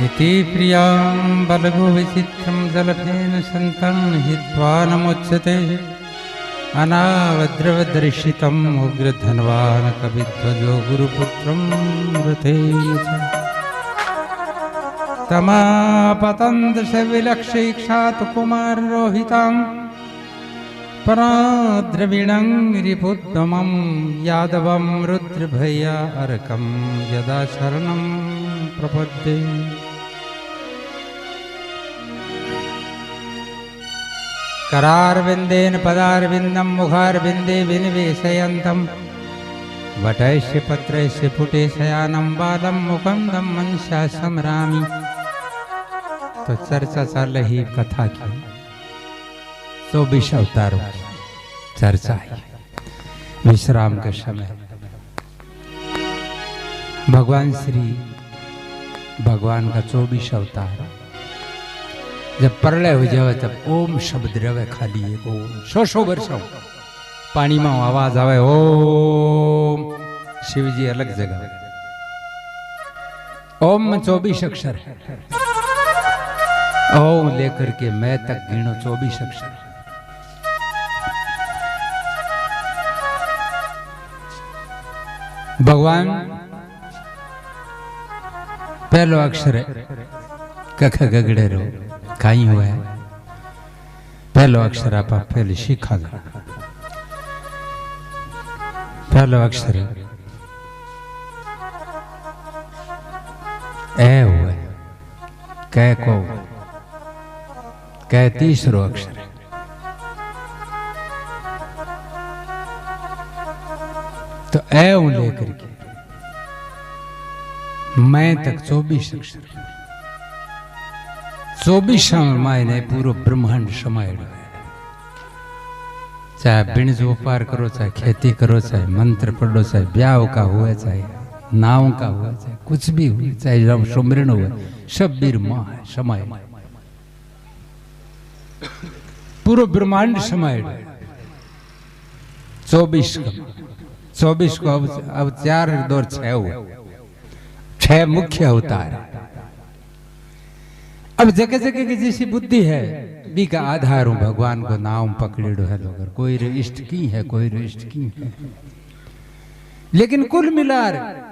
इति प्रियां बलगो विचित्रं जलफेन सन्तं हित्वा नमोच्यते अनावद्रवदर्शितम् उग्रधनवान् कविध्वजो गुरुपुत्रं रथेन च तमापतन्दशविलक्षैक्षात् कुमाररोहितां पराद्रविणं रिपुद्गमं यादवं रुद्रभया अर्कं यदा शरणं प्रपद्ये करारविन्देन पदारविन्दं मुखारविन्दे विनिवेशयन्तं वटैश्य पत्रैश्य फुटे शयानं बालं मुकुन्दं मनसा स्मरामि। तो चर्चा चल रही कथा की, 24 अवतारों की चर्चा है। विश्राम के समय भगवान का 24 अवतार जब प्रलय हो जाए तब ओम शब्द रवे, खाली एक ओम 100 वर्षों पानी में आवाज आवे ओम। शिव जी अलग जगह ओम में 24 अक्षर है। ओम लेकर के मैं तक गिनो 24 अक्षर। भगवान पहलो अक्षर है कख गगड़े रो काई हुआ है। पहलो अक्षर आप पहले सीखा गया। पहलो अक्षर ए हुआ है, कै को कै तीसरो अक्षर है। तो ए लेकर के मैं तक 24 अक्षर। 24 मायने पूरा ब्रह्मांड समाये है। चाहे बिणज व्यापार करो, चाहे खेती करो, चाहे मंत्र पढ़ो, चाहे ब्याह का हुआ, चाहे नाव का हुआ, चाहे कुछ भी हुआ, चाहे सुमरण हुआ, सब बीर माँ है समाये। पूरा ब्रह्मांड समाये 24 को अब 4 दौर 6 हुए। 6 मुख्य अवतार। अब जगह जगह की जैसी बुद्धि है बी का आधार हूं भगवान को नाम पकड़ेड़ो है लोग। कोई इष्ट की है, कोई इष्ट की है, लेकिन कुल मिलार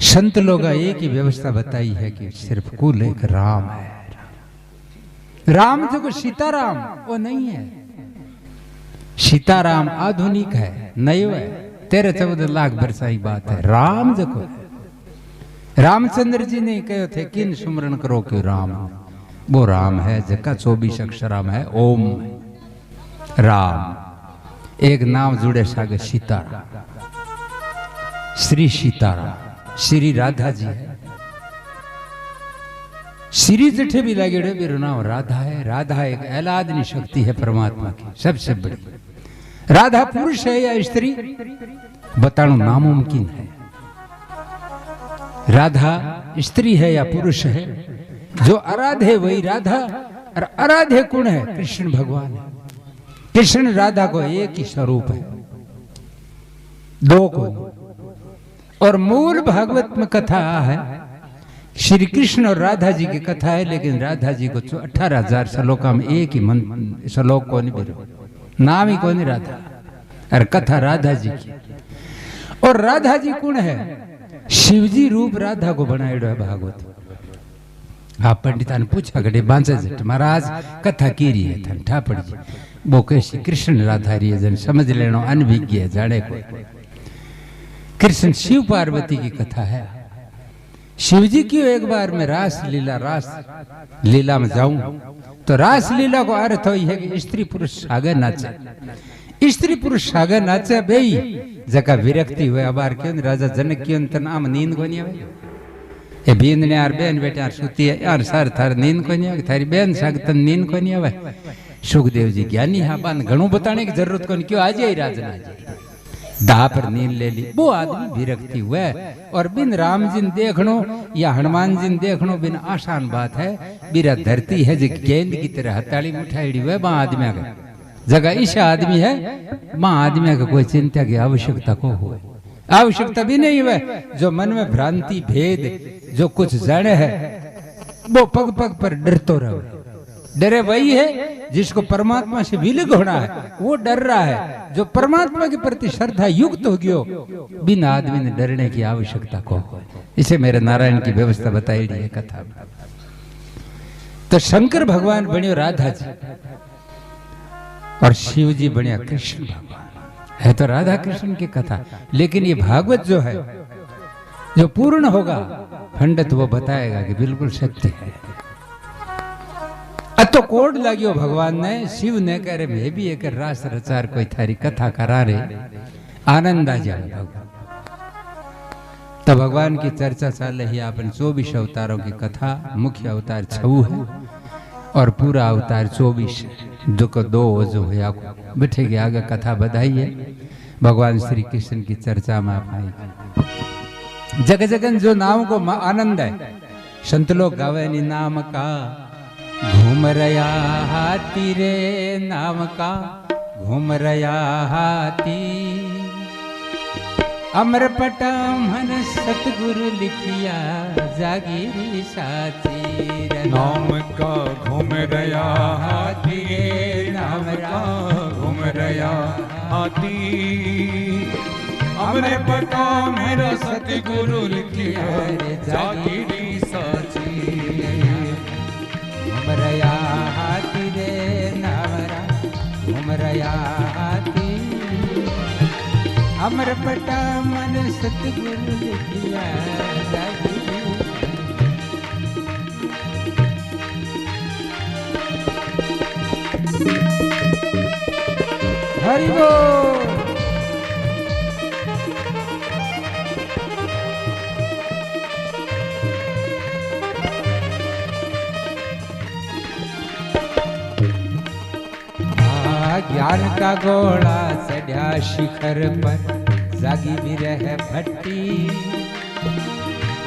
संत लोग एक ही व्यवस्था बताई है कि सिर्फ कुल एक राम है। राम जो को सीताराम वो नहीं है। सीताराम आधुनिक है, नयो है, 13-14 लाख बरसाई बात है। राम जो को रामचंद्र जी ने कहो थे किन सुमरण करो कि राम, वो राम है जका 24 अक्षराम है ओम राम। एक नाम जुड़े सागे सीताराम, श्री सीताराम। श्री राधा जी है, श्री जठे भी लगे मेरा नाम राधा है। राधा एक ऐलादनी शक्ति है परमात्मा की सबसे बड़ी। राधा पुरुष है या स्त्री बताना नामुमकिन है। राधा स्त्री है या पुरुष है, जो आराध्य वही राधा, और आराध्य कौन है? कृष्ण भगवान है। कृष्ण राधा को एक ही स्वरूप है, दो को। और मूल भागवत में कथा है श्री कृष्ण और राधा जी की कथा है, लेकिन राधा जी को 18,000 श्लोक में एक ही श्लोक को नहीं बोलो, नाम ही को नहीं राधा, और कथा राधा जी की। और राधा जी कौन है? शिवजी रूप राधा को बनाएड़ो है भागवत। आप पंडिता ने पूछा गए बांचा जट महाराज कथा की रही है थन ठापड़ जी वो कैसी कृष्ण राधा रही है, जन समझ लेनो अनभिज्ञ है जाने को। कृष्ण शिव पार्वती की कथा है। शिवजी की एक बार मैं रास लीला में जाऊं तो रास लीला को अर्थ हो है कि स्त्री पुरुष आगे नाचे। स्त्री पुरुष आगे नाचे बेई जका विरक्ति हुए अबार क्यों राजा जनक क्यों नाम नींद को नहीं आवे। ये बींद ने यार बेन बेटे यार सुती है यार सर थार नींद को नहीं आवे, थारी बेन सागतन नींद को नहीं आवे। सुखदेव जी ज्ञानी हाँ बान घणो बताने की जरूरत को नहीं, क्यों आज ही राजा दाह पर नींद ले ली। वो आदमी विरक्ति हुए। और बिन राम जी देखनो या हनुमान जी देखनो बिन आसान बात है। बिरा धरती है जो गेंद की तरह हथाड़ी उठाई हुए वहां आदमी आ जगह ईशा आदमी है, मां आदमी का कोई चिंता की आवश्यकता को हो, आवश्यकता भी नहीं है। जो मन में भ्रांति भेद जो कुछ जाने है वो पग पग पर डरतो रहे। डरे वही है जिसको परमात्मा से विलग होना है, वो डर रहा है। जो परमात्मा के प्रति श्रद्धा युक्त हो गयो, बिना आदमी ने डरने की आवश्यकता को। इसे मेरे नारायण की व्यवस्था बताई है कथा में। तो शंकर भगवान बनियो राधा जी और शिव जी बनिया कृष्ण भगवान। है तो राधा कृष्ण की कथा, लेकिन ये भागवत जो है, जो पूर्ण होगा पंडित वो बताएगा कि बिल्कुल सत्य है। तो कोड लाग्यो भगवान ने, शिव ने कह रहे मैं भी एक रास रचार कोई थारी कथा करा रे, आनंद आ जाए भगवान। तो भगवान की चर्चा चल रही है। अपन 24 अवतारों की कथा, मुख्य अवतार 6 है और पूरा अवतार 24 जो को 2 जो है। आपको बैठे के आगे कथा बधाई है भगवान श्री कृष्ण की चर्चा में। आप जग जगन जो नाम को आनंद है, संत लोग गावे नी नाम का घूम रया हाथी रे, नाम का घूम रया हाथी। अमर पटा मन सतगुरु लिखिया जागीरी साची। नाम का घूम रया हाथी रे, नाम का घूम रया हाथी। अमर पटा मेरा सतगुरु लिखिया जागीरी साची। घूम रया हाथी रे, नावरा घूम रया हाथी। अमर पटा मन सतगुरु लिखिया जागीरी। हरि बोल। ज्ञान का घोड़ा चढ़ा शिखर पर, जागी भी रहे भट्टी।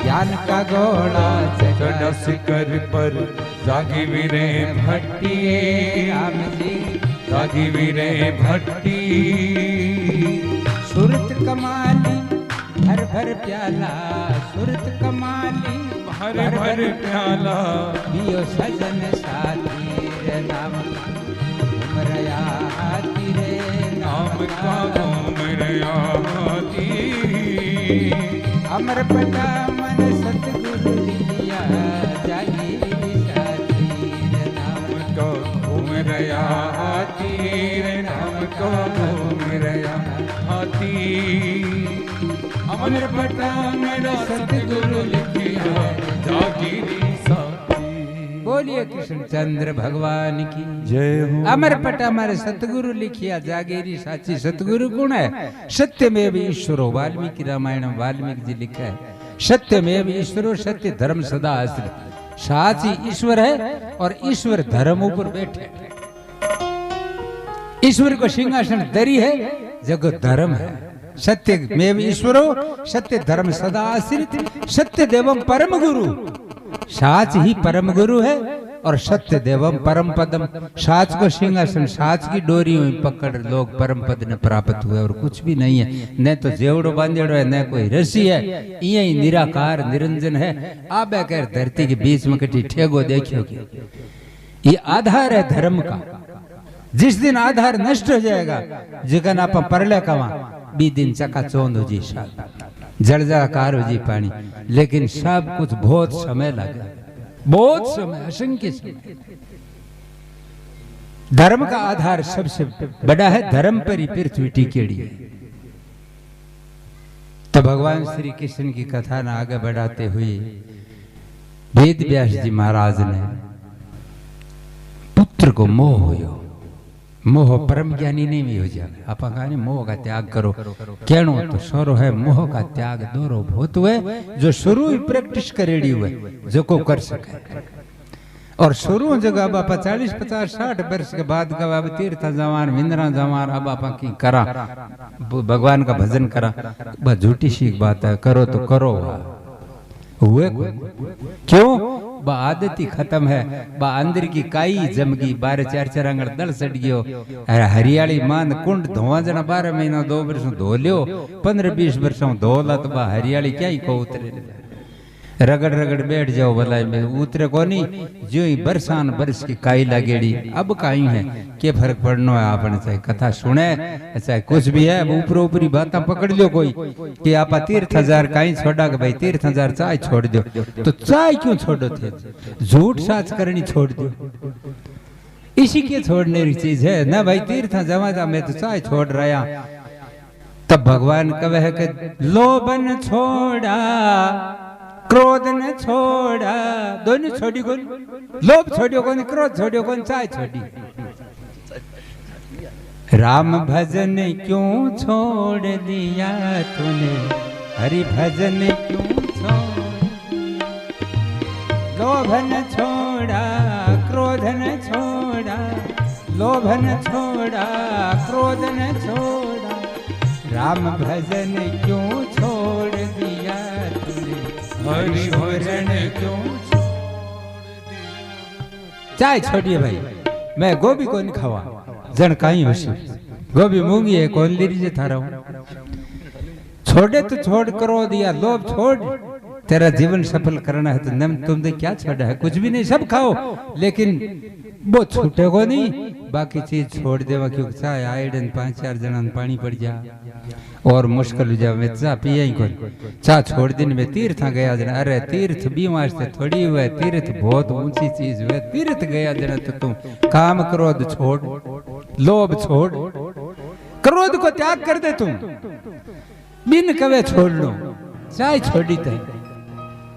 ज्ञान का घोड़ा चढ़ा शिखर पर, जागी भी रहे भट्टी। राम जी जागी भी रहे भट्टी। सुरत कमाली भर भर प्याला, सुरत कमाली भर भर प्याला। पियो सजन साथी रे, नाम घूम रया हाथी रे, नाम का घूम रया हाथी। अमर पटा मन सतगुरु लिखिया जागीरी साथी रे, नाम का घूम रया हाथी रे, नाम का घूम रया हाथी। अमर पटा मेरा सतगुरु लिखिया जागीरी साथी। बोलिए कृष्णचंद्र भगवान की जय हो। अमर पट हमारे सतगुरु लिखिया जागेरी साची। सतगुरु कौन है? सत्यमेव ईश्वरो। वाल्मीकि रामायण वाल्मीकि जी लिखा है, सत्यमेव ईश्वरो, सत्य धर्म सदा आश्रित। साची ईश्वर है और ईश्वर धर्म ऊपर बैठे। ईश्वर को सिंहासन दरी है, जगत धर्म है। सत्यमेव ईश्वरो, सत्य धर्म सदा आश्रित। सत्य देवम परम गुरु, साच ही परम गुरु है और सत्य देवम परम पदम। साच को सिंहासन, साच की डोरी हुई पकड़ लोग परम पद ने प्राप्त हुए और कुछ भी नहीं है। न तो जेवड़ो बांधेड़ो है, न कोई रसी है। यही निराकार निरंजन है। आबे कर धरती के बीच में कटी ठेगो देखियो, ये आधार है धर्म का। जिस दिन आधार नष्ट हो जाएगा, जिकन आप परले कवा बी दिन चका चौंध हो जी, जर्जाकार हो जी पानी। लेकिन सब कुछ बहुत समय लगा, बहुत समय, असंख्य समय। धर्म का आधार सबसे बड़ा है, धर्म पर ही पृथ्वी टिकेड़ी है। तो भगवान श्री कृष्ण की कथा न आगे बढ़ाते हुए वेद व्यास जी महाराज ने पुत्र को मोह हो, मोह परम ज्ञानी नहीं भी हो जाए। आप कहानी मोह का त्याग करो, कहनो तो सोरो है मोह का त्याग दोरो भूत हुए। जो शुरू ही प्रैक्टिस करेड़ी हुए जो को कर सके। और शुरू जगह बापा 40, 50, 60 वर्ष के बाद का बाबा तीर्थ जवान विंद्रा जवान अब आप की करा भगवान का भजन करा, बस झूठी सी बात है। करो तो करो, हुए क्यों? बा आदत ही खत्म है। बा अंदर की काई जम गई, 12-4 आंगड़ दल सट गयो। हरियाली मान कुंड धोवा जना 12 महीना 2 वर्ष धो लियो, 15-20 वर्ष धोला तो बा हरियाली क्या ही को उतरे। रगड़ रगड़ बैठ जाओ भलाई में उतरे को नहीं जो ही बरसान बरस की काई लगेड़ी अब काई है के फर्क पड़नो है आपने चाहे कथा सुने चाहे कुछ भी है ऊपर ऊपरी बातें पकड़ लो कोई कि आप तीर्थ हजार काई छोड़ा के भाई तीर्थ हजार चाय छोड़ दो तो चाय क्यों छोड़ो थे झूठ साच करनी छोड़ दो इसी के छोड़ने की चीज है ना भाई तीर्थ जमा मैं तो चाय छोड़ रहा तब भगवान कहे है कि लोभन छोड़ा क्रोध न छोड़ा दोनों छोड़ी कौन लोभ छोड़ियो कौन क्रोध छोड़ियो कौन चाय छोड़ी राम भजन क्यों छोड़ दिया तूने हरि भजन क्यों छोड़ लोभ न छोड़ा क्रोध न छोड़ा लोभ न छोड़ा क्रोध न छोड़ा राम भजन क्यों छोड़ दिया तूने हरि भजन क्यों चाय छोड़िए भाई मैं गोभी को नहीं खावा जन काई होशी गोभी मूंगी है कौन ली लीजिए थारा छोड़े तो छोड़ करो दिया लोभ छोड़ तेरा जीवन सफल करना है तो नम तुमने क्या छोड़ा है कुछ भी नहीं सब खाओ लेकिन वो छूटे को नहीं बाकी चीज छोड़ देवा क्योंकि चाय आयडन 5-4 जना पानी पड़ जा और मुश्किल हो जाए मैं चा पिया ही कौन चा छोड़ दिन में तीर्थ गया जना अरे तीर्थ भी वास्ते थोड़ी हुए तीर्थ बहुत ऊंची चीज हुए तीर्थ गया जना तो तुम काम क्रोध छोड़ लोभ छोड़ क्रोध को त्याग कर दे तुम बिन कवे छोड़ लो चाय छोड़ी थे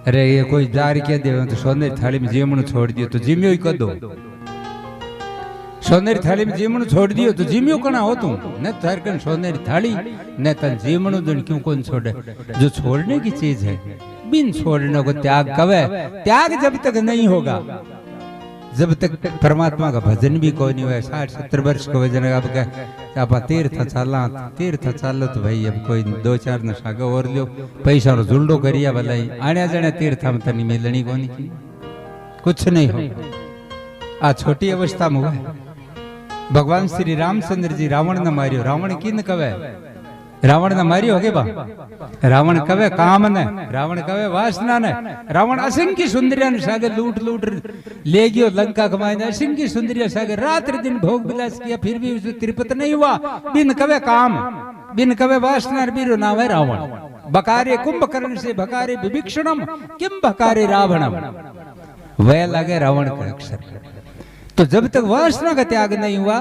अरे ये कोई दार क्या दे तो सोने थाली में जीमण छोड़ दियो तो जिम्यो ही कर दो सोनेरी थाली में जीमणु छोड़ दियो तो जीम्यो कना हो तुम न थारकन सोनेरी थाली न तन जीमणु दन क्यों कौन छोड़े जो छोड़ने की चीज है बिन छोड़ने को त्याग कवे त्याग जब तक नहीं होगा जब तक परमात्मा का भजन भी कोई नहीं हुआ 60-70 वर्ष को वजन आप तीर्थ चालो तो भाई अब कोई 2-4 न सागे और लियो पैसा रो जुल्डो करिया भलाई आने जने तीर्थ हम तनी मिलनी कोनी की कुछ नहीं हो आ छोटी अवस्था में हुआ भगवान श्री रामचंद्र जी रावण ने मारियो रावण किन कवे रावण ने मारियो होगे बा रावण कवे काम ने रावण कवे वासना ने रावण असंख्य सुंदरिया ने सागे लूट लूट ले गयो लंका कमाए असंख्य सुंदरिया सागे रात दिन भोग विलास किया फिर भी उसे तृप्त नहीं हुआ बिन कवे काम बिन कवे वासना बीरो नाम है रावण बकारे कुंभकर्ण से बकारे विभीषणम किम बकारे रावणम वह लगे रावण का अक्षर तो जब तक वासना का त्याग नहीं हुआ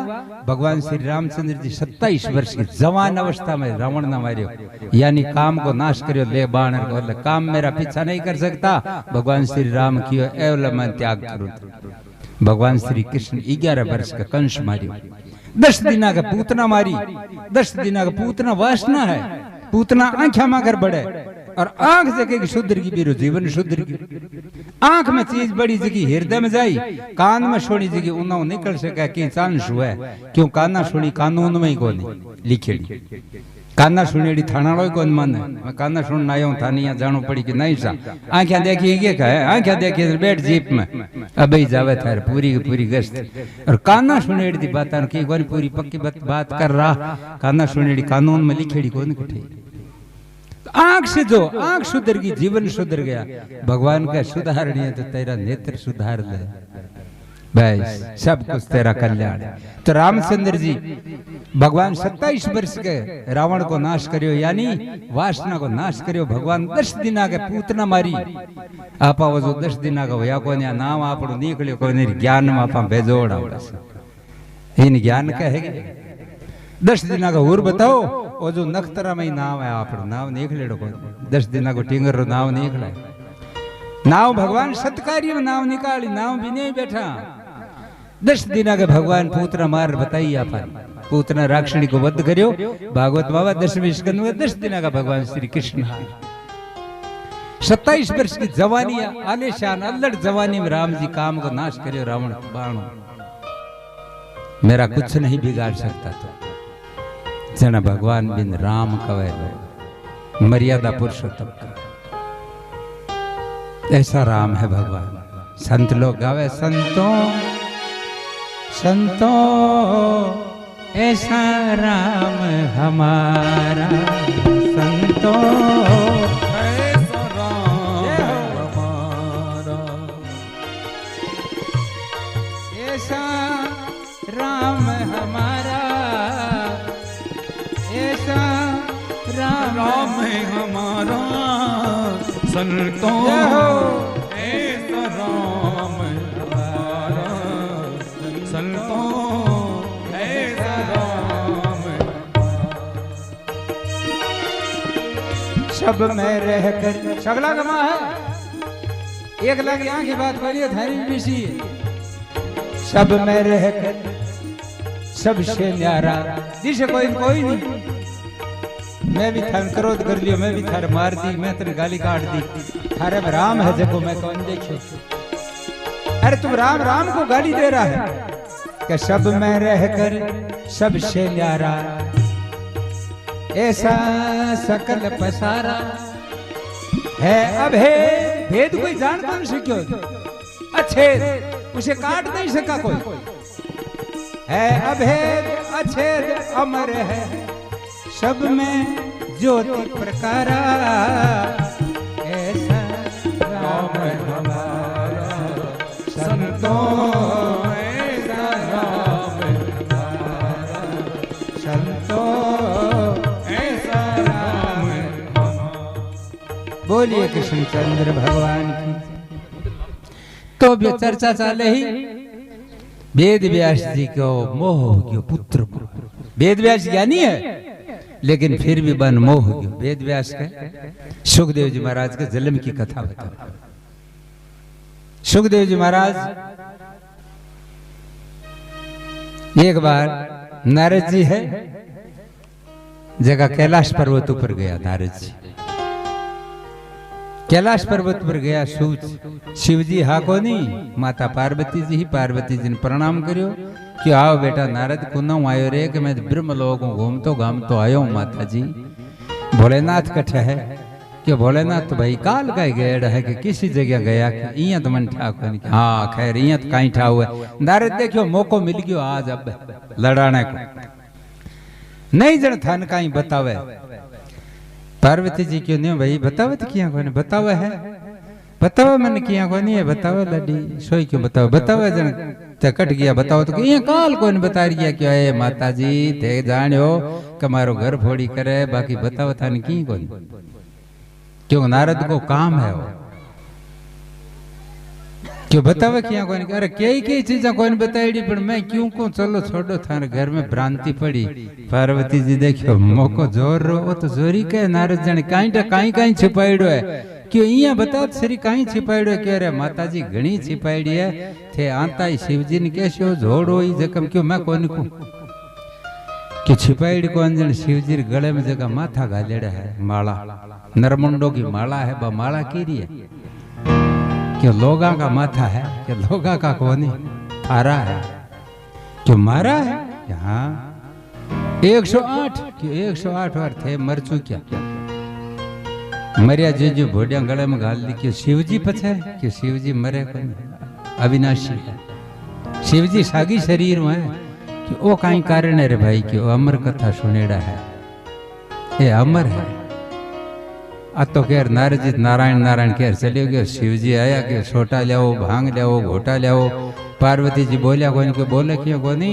भगवान श्री रामचंद्र जी 27 वर्ष की जवान अवस्था में रावण ने मारियो यानी काम को नाश करियो ले बाण को काम मेरा पीछा नहीं कर सकता भगवान श्री राम कियो एवं मैं त्याग करूं भगवान श्री कृष्ण 11 वर्ष का कंस मारियो 10 दिना का पूतना मारी 10 दिना का पूतना वासना है पूतना आंखा माकर बढ़े और आंख जगह शुद्र की बीरो जीवन शुद्र की आंख में चीज बड़ी जगह हृदय में जाई कान में सोनी जगह उन्ना निकल सके कि चांस हुआ क्यों काना सुनी कानून में ही कोनी लिखेड़ी काना सुनेड़ी थानाड़ो कौन माने मैं काना सुन ना आयो थानिया जानो पड़ी कि नहीं सा आंखें देखी ये कहे आंखें देखी बैठ जीप में अबे जावे थार पूरी की पूरी गश्त और काना सुनेड़ी दी बात की कोई पूरी पक्की बात कर रहा काना सुनेड़ी कानून में लिखेड़ी कौन कुठे आंख से जो आंख सुधर गई जीवन सुधर गया भगवान का सुधारणी है तो तेरा नेत्र सुधार ले भाई सब कुछ तेरा कल्याण तो रामचंद्र जी भगवान 27 वर्ष के रावण को नाश करियो यानी वासना को नाश करियो भगवान 10 दिना के पूतना मारी आपा वो जो 10 दिना का होया को नाम आपनो निकलियो को ज्ञान में आपा भेजोड़ा इन ज्ञान कहेगे 10 दिना का और बताओ वो जो नखतरा में नाम है आप नाम निकले 10 दिना को टिंगर रो नाम निकला नाव भगवान सत्कार्य में नाम निकाली नाम भी नहीं बैठा 10 दिना के भगवान पूतना मार बताइए आप पूतना राक्षणी को वध करियो भागवत बाबा 10वें स्कंद में 10 दिना का भगवान श्री कृष्ण 27 वर्ष की जवानी आलेशान अल्लड़ जवानी में राम जी काम को नाश करियो रावण बाणो मेरा कुछ नहीं बिगाड़ सकता तो जना भगवान बिन राम कवे मर्यादा पुरुषोत्तम ऐसा राम है भगवान संत लोग गावे संतों संतों ऐसा राम हमारा संतों ऐसा राम राम है हमारा संतों ऐसा राम हमारा संतों ऐसा राम सब में रहकर सगला गमा है एक लाख यहाँ की बात करिए थारी मिशी सब में रहकर सबसे न्यारा जिसे कोई नहीं मैं भी थार क्रोध कर लियो मैं भी थार मार दी मैं तेरे गाली काट दी थारे में राम है जगो मैं कौन देखो अरे तुम राम राम को गाली दे रहा है कि सब में रहकर सबसे न्यारा ऐसा सकल पसारा है अब है भेद कोई जान कौन सक्यो अच्छे उसे काट नहीं सका कोई है अभेद अछेद अमर है सब में ज्योति प्रकारा ऐसा राम हमारा संतों ऐसा राम हमारा संतों ऐसा राम हमारा। बोलिए कृष्णचंद्र भगवान की। तो भी चर्चा चले ही वेद व्यास जी को मोह हो गयो पुत्र वेद व्यास ज्ञानी है लेकिन फिर भी बन मोह हो गयो। वेद व्यास के सुखदेव जी महाराज के जन्म की कथा बताओ। सुखदेव जी महाराज एक बार नारद जी है जगह कैलाश पर्वत ऊपर गया नारद जी कैलाश पर्वत पर गया शिव जी हा को नहीं माता पार्वती जी ने प्रणाम करियो कि आओ बेटा नारद कुना आयो रे कि मैं ब्रह्म लोक घूमतो घामतो आयो हूं माता जी। भोलेनाथ कठे है कि भोलेनाथ तो भाई काल का गेड़ है कि किसी जगह गया कि इया तो मन ठाक हाँ खैर इया तो कहीं ठा हुआ नारद देखियो मौको मिल गयो आज अब लड़ाने को नहीं जन थान कहीं बतावे पार्वती जी क्यों नहीं भाई बतावे तो किया कोने बतावे है बतावे मन किया कोनी है बतावे लड़ी सोई क्यों बतावे बतावे जन ते कट गया बताओ तो ये काल कोने बता रिया क्यों है माता जी थे जानियो कि मारो घर फोड़ी करे बाकी बतावे थान की कोनी क्यों नारद को काम है वो क्यों बतावे किया कोनी अरे कई चीजा कोनी बताईडी पर मैं क्यों को चलो छोड़ो थारे घर में भ्रांति पड़ी। पार्वती जी देखियो मौको जोर रो वो तो जोरी के नारद जने काई छिपाईडो है क्यों इया बता सरी काई छिपाईडो है क्यों रे माता जी घणी छिपाईडी है थे आंता ही शिवजी ने कैसो जोड़ो ही जकम क्यों मैं कोनी को कि छिपाईडी को अंजन शिवजी गले में जगह माथा गालेड़ा है माला नरमुंडो की माला है बा माला की रही है क्यों लोगा का माथा है कि लोगा का कोनी थारा है क्यों मारा है हाँ 108 क्यों 108 बार थे मर चुक्या मरिया जो भोडिया गले में गाल दी क्यों शिवजी पछे क्यों शिवजी मरे कोनी अविनाशी है शिवजी सागी शरीर में है कि वो कहीं कारण है रे भाई क्यों अमर कथा सुनेड़ा है ये अमर है आ तो कह नारद जी नारायण कह चले गए शिवजी आया कि छोटा लियाओ भांग लियाओ घोटा लियाओ पार्वती जी बोलिया कोनी के बोले क्यों कोनी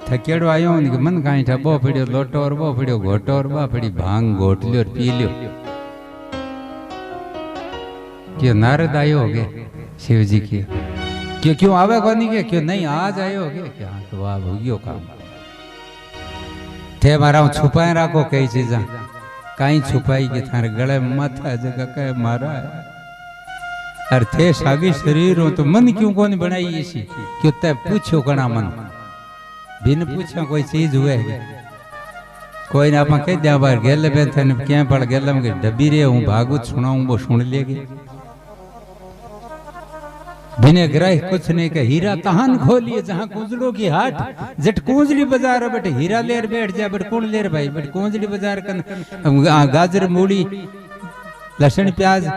थकेड़ो आयो मन कहीं था बो पड़ियो लोटो और बो पड़ियो घोटो और बा पड़ी भांग घोट लियो और पी लियो क्यों नारद आयो हो गए शिवजी की क्यों आवे कोनी के क्यों नहीं आज आयो हो गए क्या तो वाह हो गयो काम थे मारा छुपाए राखो कई चीजा कहीं छुपाई के थारे गले में माथा जगह कहे मारा है अरे थे सागी शरीर हो तो मन क्यों कोनी बनाई इसी क्यों ते पूछो कणा मन बिन पूछा कोई चीज हुए कोई ना आप कह दिया बार गेले पे थे क्या पड़ गेले में डबी रे हूँ भागू सुनाऊं वो सुन लेगी बिने ग्रह कुछ नहीं के हीरा तहान खोलिए जहां कुंजड़ों की हाट जट कुंजड़ी बाजार बट हीरा लेर बैठ जाए बट कौन लेर भाई बट कुंजड़ी बाजार कन गाजर मूली लहसुन प्याज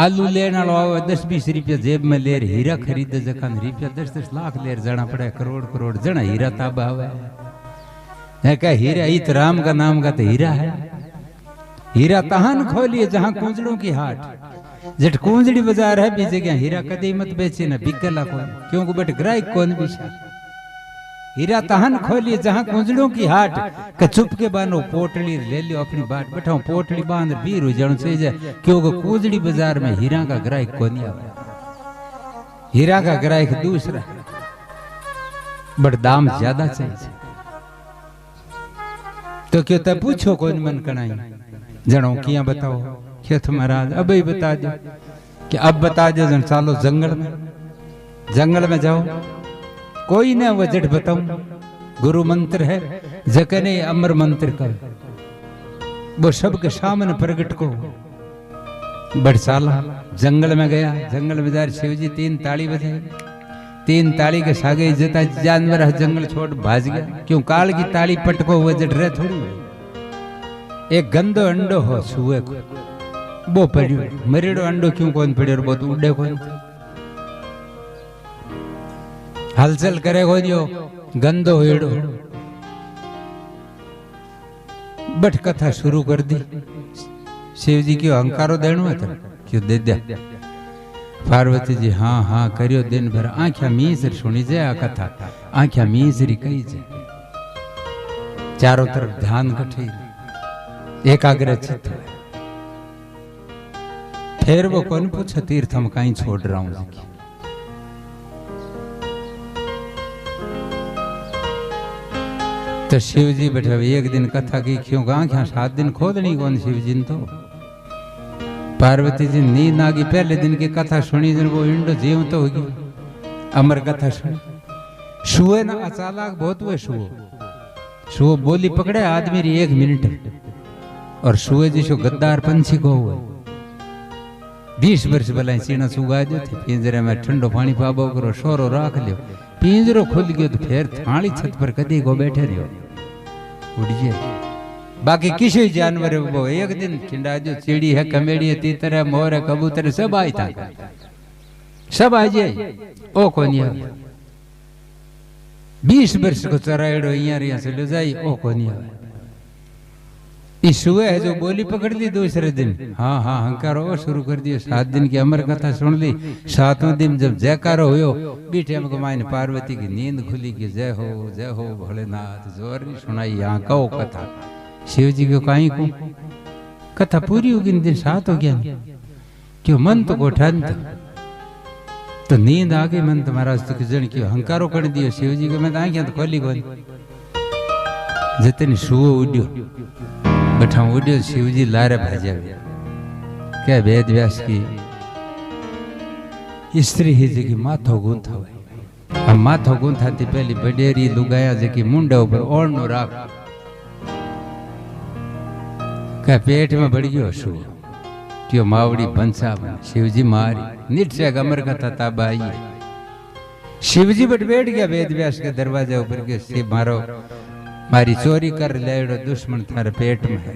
आलू लेना लो 10-20 रुपया जेब में लेर हीरा खरीदे जखन रुपया 10-10 लाख लेर जाना पड़े करोड़ जना हीरा ताबा हुआ है क्या हीरा इत राम का नाम का तो हीरा है हीरा तहान खोलिए जहां कुंजड़ों की हाट जट कुंजड़ी बाजार है भी जगह हीरा कदी मत बेचे ना बिकला कौन क्योंकि बट ग्राहक कौन भी हीरा तहन खोलिए जहां कुंजड़ों की हाट के चुप के बानो पोटली ले लियो अपनी बाट बैठाओ पोटली बांध बीर जण से जाए क्योंकि कुंजड़ी बाजार में हीरा का ग्राहक कोनी आवे हीरा का ग्राहक दूसरा बट दाम ज्यादा चाहिए तो क्यों तब पूछो कौन मन कनाई जनो किया बताओ खेत महाराज अब ही बता दो कि अब बता दो जन चालो जंगल में जाओ कोई ना वजट बताऊं गुरु मंत्र है जकने अमर मंत्र का वो सबके सामने प्रगट को बरसाला जंगल में गया जंगल में जा शिव जी 3 ताली बजाई 3 ताली के सागे जता जानवर जंगल छोड़ भाज गया क्यों काल की ताली पटको वजट रहे थोड़ी एक गंदो अंडो हो छुए को वो पड़ियो मरेड़ो अंडो क्यों कौन पड़ियो बहुत उड़े कौन हलचल करे कोनियो गंदो हेड़ो बट कथा शुरू कर दी शिव जी क्यों अहंकारो देनो है क्यों दे दिया पार्वती जी हाँ हाँ करियो दिन भर आंख्या मीसर सुनी जाए आ कथा आंख्या मीसरी कही जाए चारों तरफ ध्यान कठी एकाग्र चित्त फिर वो कौन पूछे तीर्थ हम कहीं छोड़ रहा हूं तो शिव जी बैठे एक दिन कथा की क्यों आंखें 7 दिन खोदनी कौन शिव जी ने तो पार्वती जी नींद आ गई पहले दिन की कथा सुनी जन वो इंडो जीव तो होगी अमर कथा सुनी शुए ना अचालक बहुत हुए शुओ बोली पकड़े आदमी री 1 मिनट और शुए जी सो गद्दार पंछी को हुए 20 वर्ष भला सीना सुगा दो थे पिंजरे में ठंडो पानी पाबो करो शोरो राख लियो पिंजरो खुल गयो तो फिर थाली छत पर कदी को बैठे रहो उड़िए बाकी किसी जानवर वो एक दिन खिंडा जो चिड़ी है कमेड़ी है तीतर है मोर है कबूतर सब आई था सब आ जाए ओ कोनी 20 वर्ष को चराएड़ो यहाँ से ले जाई ओ कोनी ईशुए है जो बोली पकड़ ली दूसरे दिन हाँ हाँ हंकारो शुरू कर दियो 7 दिन की अमर कथा सुन ली 7वें दिन जब जयकारो हुयो बीठे हमको मायने पार्वती की नींद खुली कि जय हो भोलेनाथ जोर नहीं सुनाई यहाँ कहो कथा शिव जी को कहीं को कथा पूरी होगी दिन 7 हो गया क्यों मन तो को ठंड तो नींद आ गई मन तुम्हारा तो जन क्यों हंकारो कर दियो शिव जी को मैं तो खोली कौन जितनी सुओ उड्यो बैठा उड्यो शिव जी लारे भाजा क्या वेद व्यास की स्त्री ही जी माथो गूंथा हुआ अब माथो गूंथा थी पहली बडेरी लुगाया जी मुंडे ऊपर ओढ़नो राख क्या पेट में बढ़ गयो शु क्यों मावड़ी बंसा शिव जी मारी निट से अमर कथा तब आई शिव जी बट बैठ गया वेद व्यास के दरवाजे ऊपर के शिव मारो मारी चोरी कर लेड़ो दुश्मन थारे पेट में है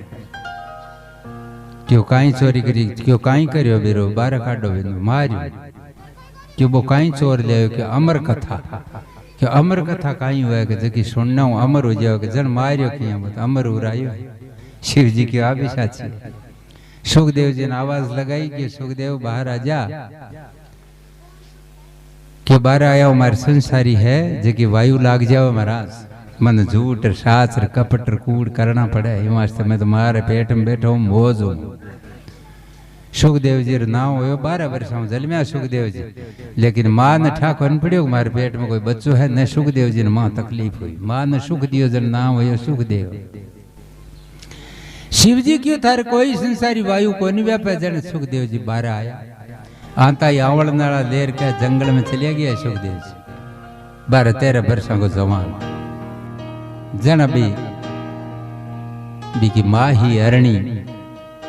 क्यों काई चोरी करी क्यों काई करियो बेरो बारह काटो बिंदु मारियो क्यों वो काई चोर ले कि अमर कथा क्यों अमर कथा काई हुआ कि जकी सुनना हूं अमर हो जाओ कि जन मारियो किया मत अमर उरायो शिव जी की आभी साची सुखदेव जी ने आवाज लगाई कि सुखदेव बाहर आ जा क्यों बाहर आया हमारे संसारी है जकी वायु लाग जाओ महाराज मन झूठ शास्त्र कपट कूड़ करना पड़े हिमाचल में तुम्हारे पेट में बैठो मोज हूं सुखदेव जी नाम हो 12 वर्ष जलमिया सुखदेव जी लेकिन मां ने ठाकुर न पड़ियो मारे पेट में कोई बच्चो है न सुखदेव जी ने मां तकलीफ हुई मां ने सुख दियो जन नाम हो सुखदेव शिव जी क्यों थारे कोई संसारी वायु को नहीं व्यापे जन सुखदेव जी 12 आया आता ही आवड़ नाला लेर के जंगल में चलिया गया सुखदेव जी 12-13 वर्षों को जवान जन अभी की माँ ही अरणी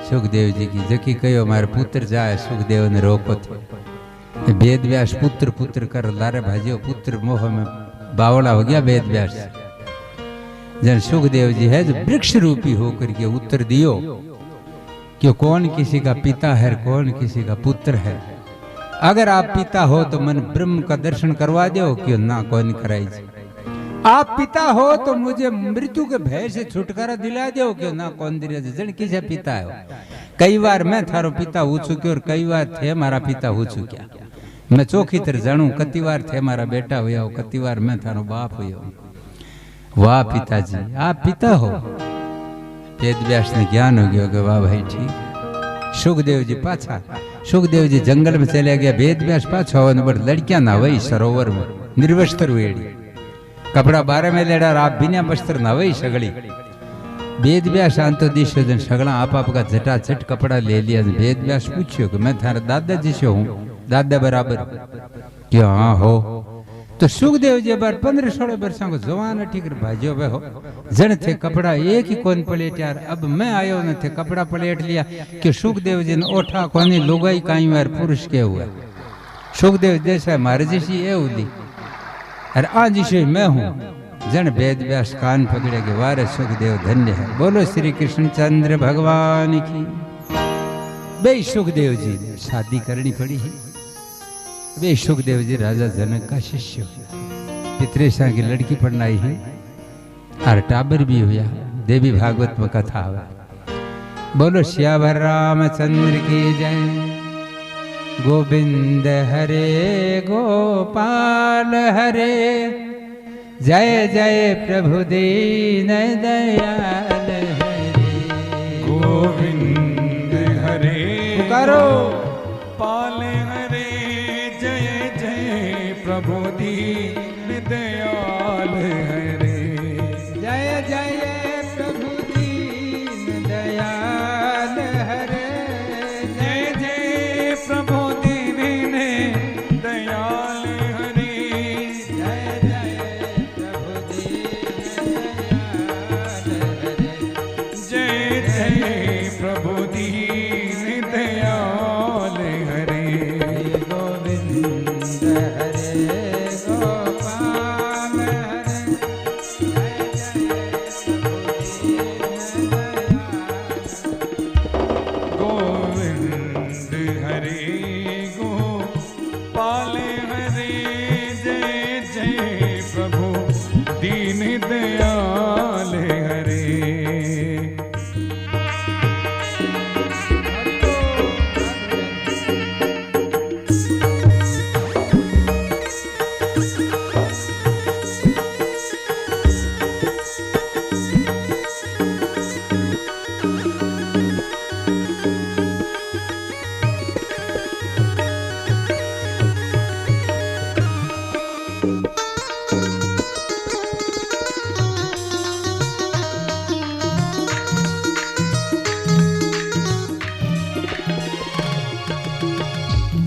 सुखदेव जी की जकी कहो मारे पुत्र जाए सुखदेव ने रोको थे वेद व्यास पुत्र पुत्र कर लारे भाजियो पुत्र मोह में बावड़ा हो गया वेद व्यास जन सुखदेव जी है जो वृक्ष रूपी होकर के उत्तर दियो कि कौन किसी का पिता है कौन किसी का पुत्र है अगर आप पिता हो तो मन ब्रह्म का दर्शन करवा दो क्यों ना कौन कराई आप पिता हो तो मुझे मृत्यु के भय से छुटकारा दिला दो क्यों ना कौन दिला जन किसे पिता है कई बार मैं थारो पिता हो चुके और कई बार थे मारा पिता हो चुका मैं चौखी तरह जानू कति बार थे मारा बेटा हुआ कति बार मैं थारो बाप हुआ वाह पिताजी, आप पिता हो। वेद व्यास ने ज्ञान हो गया कि वाह भाई ठीक। सुखदेव जी पाछा, सुखदेव जी जंगल में चले गया, वेद व्यास पाछा हो बड़ लड़कियां ना वही सरोवर में निर्वस्त्र वेड़ी, कपड़ा बारे में लेड़ा, आप बिना वस्त्र ना वही सगड़ी। वेद व्यास आंतो दिशो जन सगड़ा आप का झटाझट कपड़ा ले लिया। वेद व्यास पूछियो कि मैं थारा दादा जी से हूँ, दादा बराबर? कि हाँ हो। तो सुखदेव जी बार 15-16 वर्षों को जवान ठीक भाजो वे हो, जन थे कपड़ा एक ही कौन पलेट यार। अब मैं आयो न थे कपड़ा पलेट लिया कि सुखदेव जी ने ओठा कोनी लुगाई काई यार पुरुष के हुआ। सुखदेव जैसा मारे जैसी ये उदी और आज जैसे मैं हूँ। जन वेद व्यास कान पकड़े के वारे सुखदेव धन्य है। बोलो श्री कृष्णचंद्र भगवान की। बे सुखदेव जी ने शादी करनी पड़ी है। वे सुखदेव जी राजा जनक का शिष्य, पितरेशा की लड़की पढ़नाई है और टाबर भी हुआ। देवी भागवत में कथा हुआ। बोलो श्यावर रामचंद्र की जय। गोविंद हरे गोपाल हरे, जय जय प्रभु दीन दयाल हरे। गोविंद हरे पुकारो पाल हरे, जय जय प्रभु दीन दयाल हरे। जय जय प्रभु दीन दयाल हरे। जय जय प्रभु दीन दयाल हरे। जय जय प्रभु दीन दयाल हरे। जय जय प्रभु दीन दयाल हरे। गोविंद हरे गोपाल हरे, गोविंद हरे गोपाल हरे, जय जय प्रभु दीन दयाल हरे।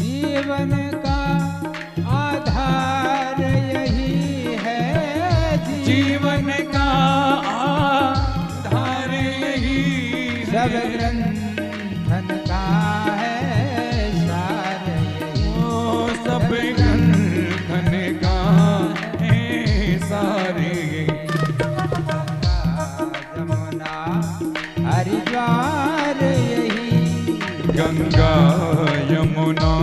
जीवन का आधार यही है। जीवन का आधार यही सब है। ग्रंथन का है सार यही। ओ सब ग्रंथन का है सारे। जमुना हरिद्वार यही। गंगा यमुना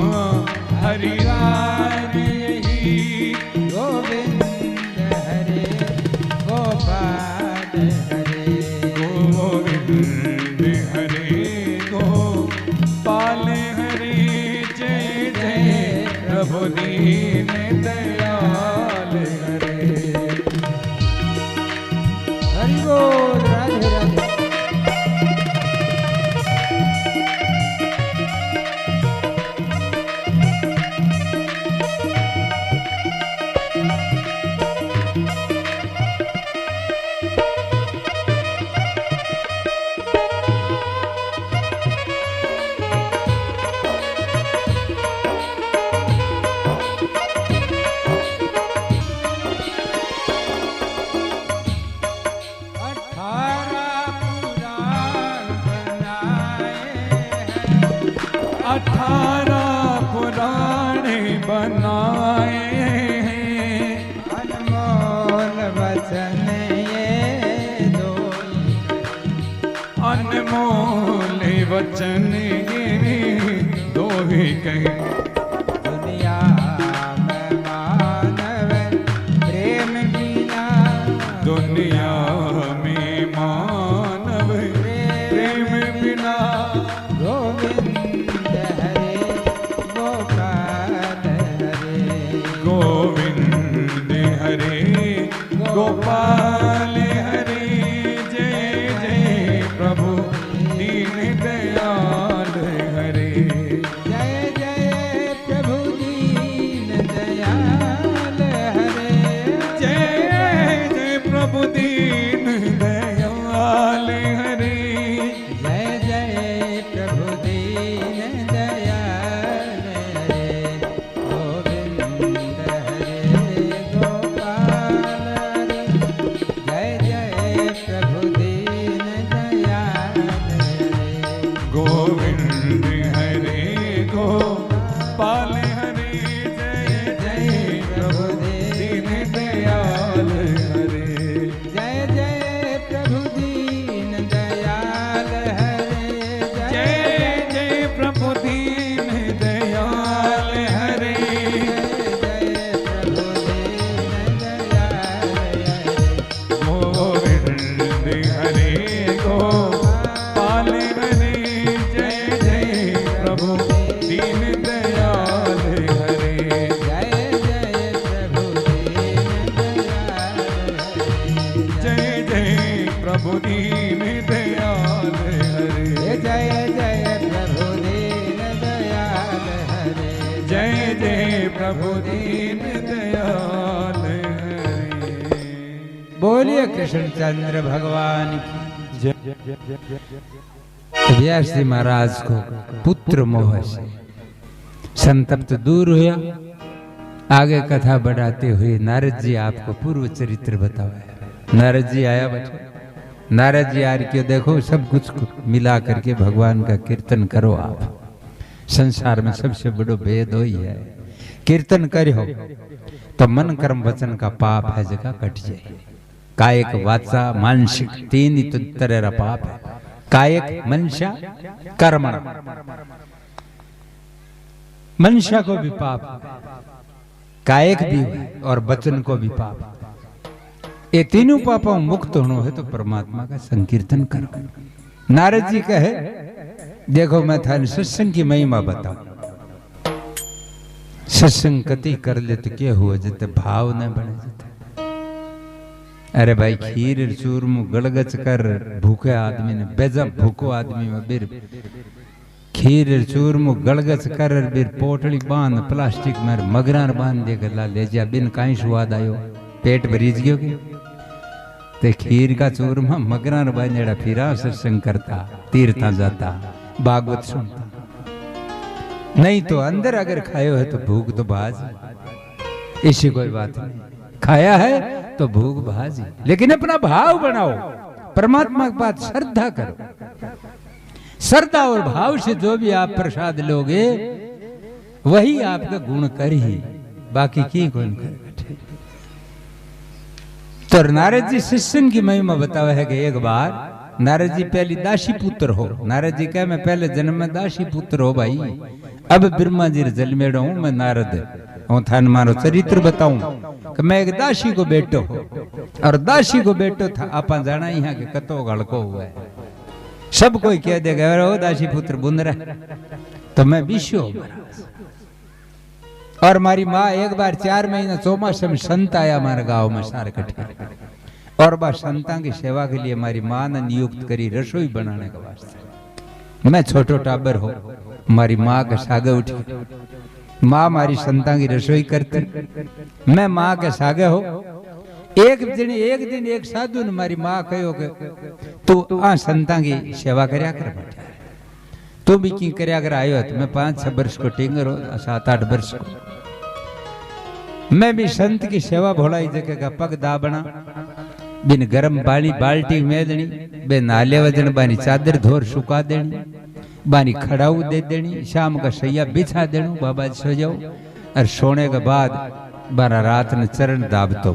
हरिद्वार यही। गोविंद हरे गोपाल हरे। गोविंद हरे गोपाल हरे, जय जय प्रभु दीन दयाल हरे। हरि बोल। राधे राधे। अनमोल वचन ये दो ही कहे। दुनिया में मानव प्रेम बिना, दुनिया में मानव प्रेम बिना, गोविंद हरे गोपाल हरे, गोविंद हरे गोपाल प्रभु दीन दयाल हरे। जय जय प्रभु दीन दयाल हरे। जय जय प्रभु दीन दयाल हरे। बोलिए कृष्णचंद्र भगवान की जय। व्यास जी महाराज को पुत्र मोह से संतप्त दूर हुआ। आगे कथा बढ़ाते हुए नारद जी आपको पूर्व चरित्र बताया। नारद जी आया बैठे। नारद जी आर के देखो सब कुछ मिला करके भगवान का कीर्तन करो। आप संसार में सबसे बड़ो भेद हो ही है। कीर्तन करो तो मन कर्म वचन का पाप है जगह कट जाए। कायक वाचा मानसिक तीन ही तो तरह पाप है। कायक मनुष्य कर्म मनुष्य को भी पाप, कायक भी और वचन को भी पाप। ये तीनों पापों मुक्त होना है तो परमात्मा का संकीर्तन करो। नारद जी कहे देखो मैं थाने सत्संग की महिमा बताऊं। सत्संग कति कर ले तो क्या हुआ जते भाव न बने जते। अरे भाई खीर चूरमू गड़गच कर भूखे आदमी ने बेजब भूखो आदमी में बिर खीर चूरमू गड़गच कर बिर पोटली बांध प्लास्टिक में मगरार बांध दे गला ले जा बिन काई स्वाद आयो पेट भरीज गयो के ते खीर का चूरमा मगरार बांधेड़ा फिरा सत्संग करता तीर्था जाता भागवत सुनता। नहीं तो अंदर अगर खायो है तो भूख तो भाज ऐसी कोई बात नहीं। खाया है तो भूख भाजी लेकिन अपना भाव बनाओ। परमात्मा के पास श्रद्धा करो। श्रद्धा और भाव से जो भी आप प्रसाद लोगे वही आपका गुण कर ही बाकी की गुण कर। तो नारद जी सत्संग की महिमा बतावा है कि एक बार नारद जी पहली दासी पुत्र हो। नारद जी कहे मैं पहले जन्म में दासी पुत्र हो भाई। अब ब्रह्मा जी जन्मेड़ो हूं मैं नारद हूं। थान मारो चरित्र बताऊं कि मैं एक दासी को बेटो हो और दासी को बेटो था। आप जाना ही है कि कतो गड़को हुआ है। सब कोई कह देगा ओ दासी पुत्र बुंदरा तो मैं विश्व और मारी माँ एक बार 4 महीना चौमासे में संत आया हमारे गांव में सार इकट्ठे और बार संता की सेवा के लिए हमारी माँ ने नियुक्त करी रसोई बनाने के वास्ते। मैं छोटो टाबर हो हमारी माँ के सागे उठी। माँ हमारी संता की रसोई करती मैं माँ के सागे हो। एक दिन एक साधु ने हमारी माँ कहो कि तू आ संता की सेवा करया कर बेटा। तू भी की करया कर आयो तो मैं 5-6 वर्ष को टिंगर हो 7-8 वर्ष को मैं भी संत की सेवा भोलाई जगह का पग दाबना बिन गरम पानी बाल्टी में देनी बे नाले वजन बानी चादर धोर सुखा देनी बानी खड़ाऊ दे देनी शाम का सैया बिछा देनू बाबा सो जाओ और सोने के बाद 12 रात ने चरण दाबतो।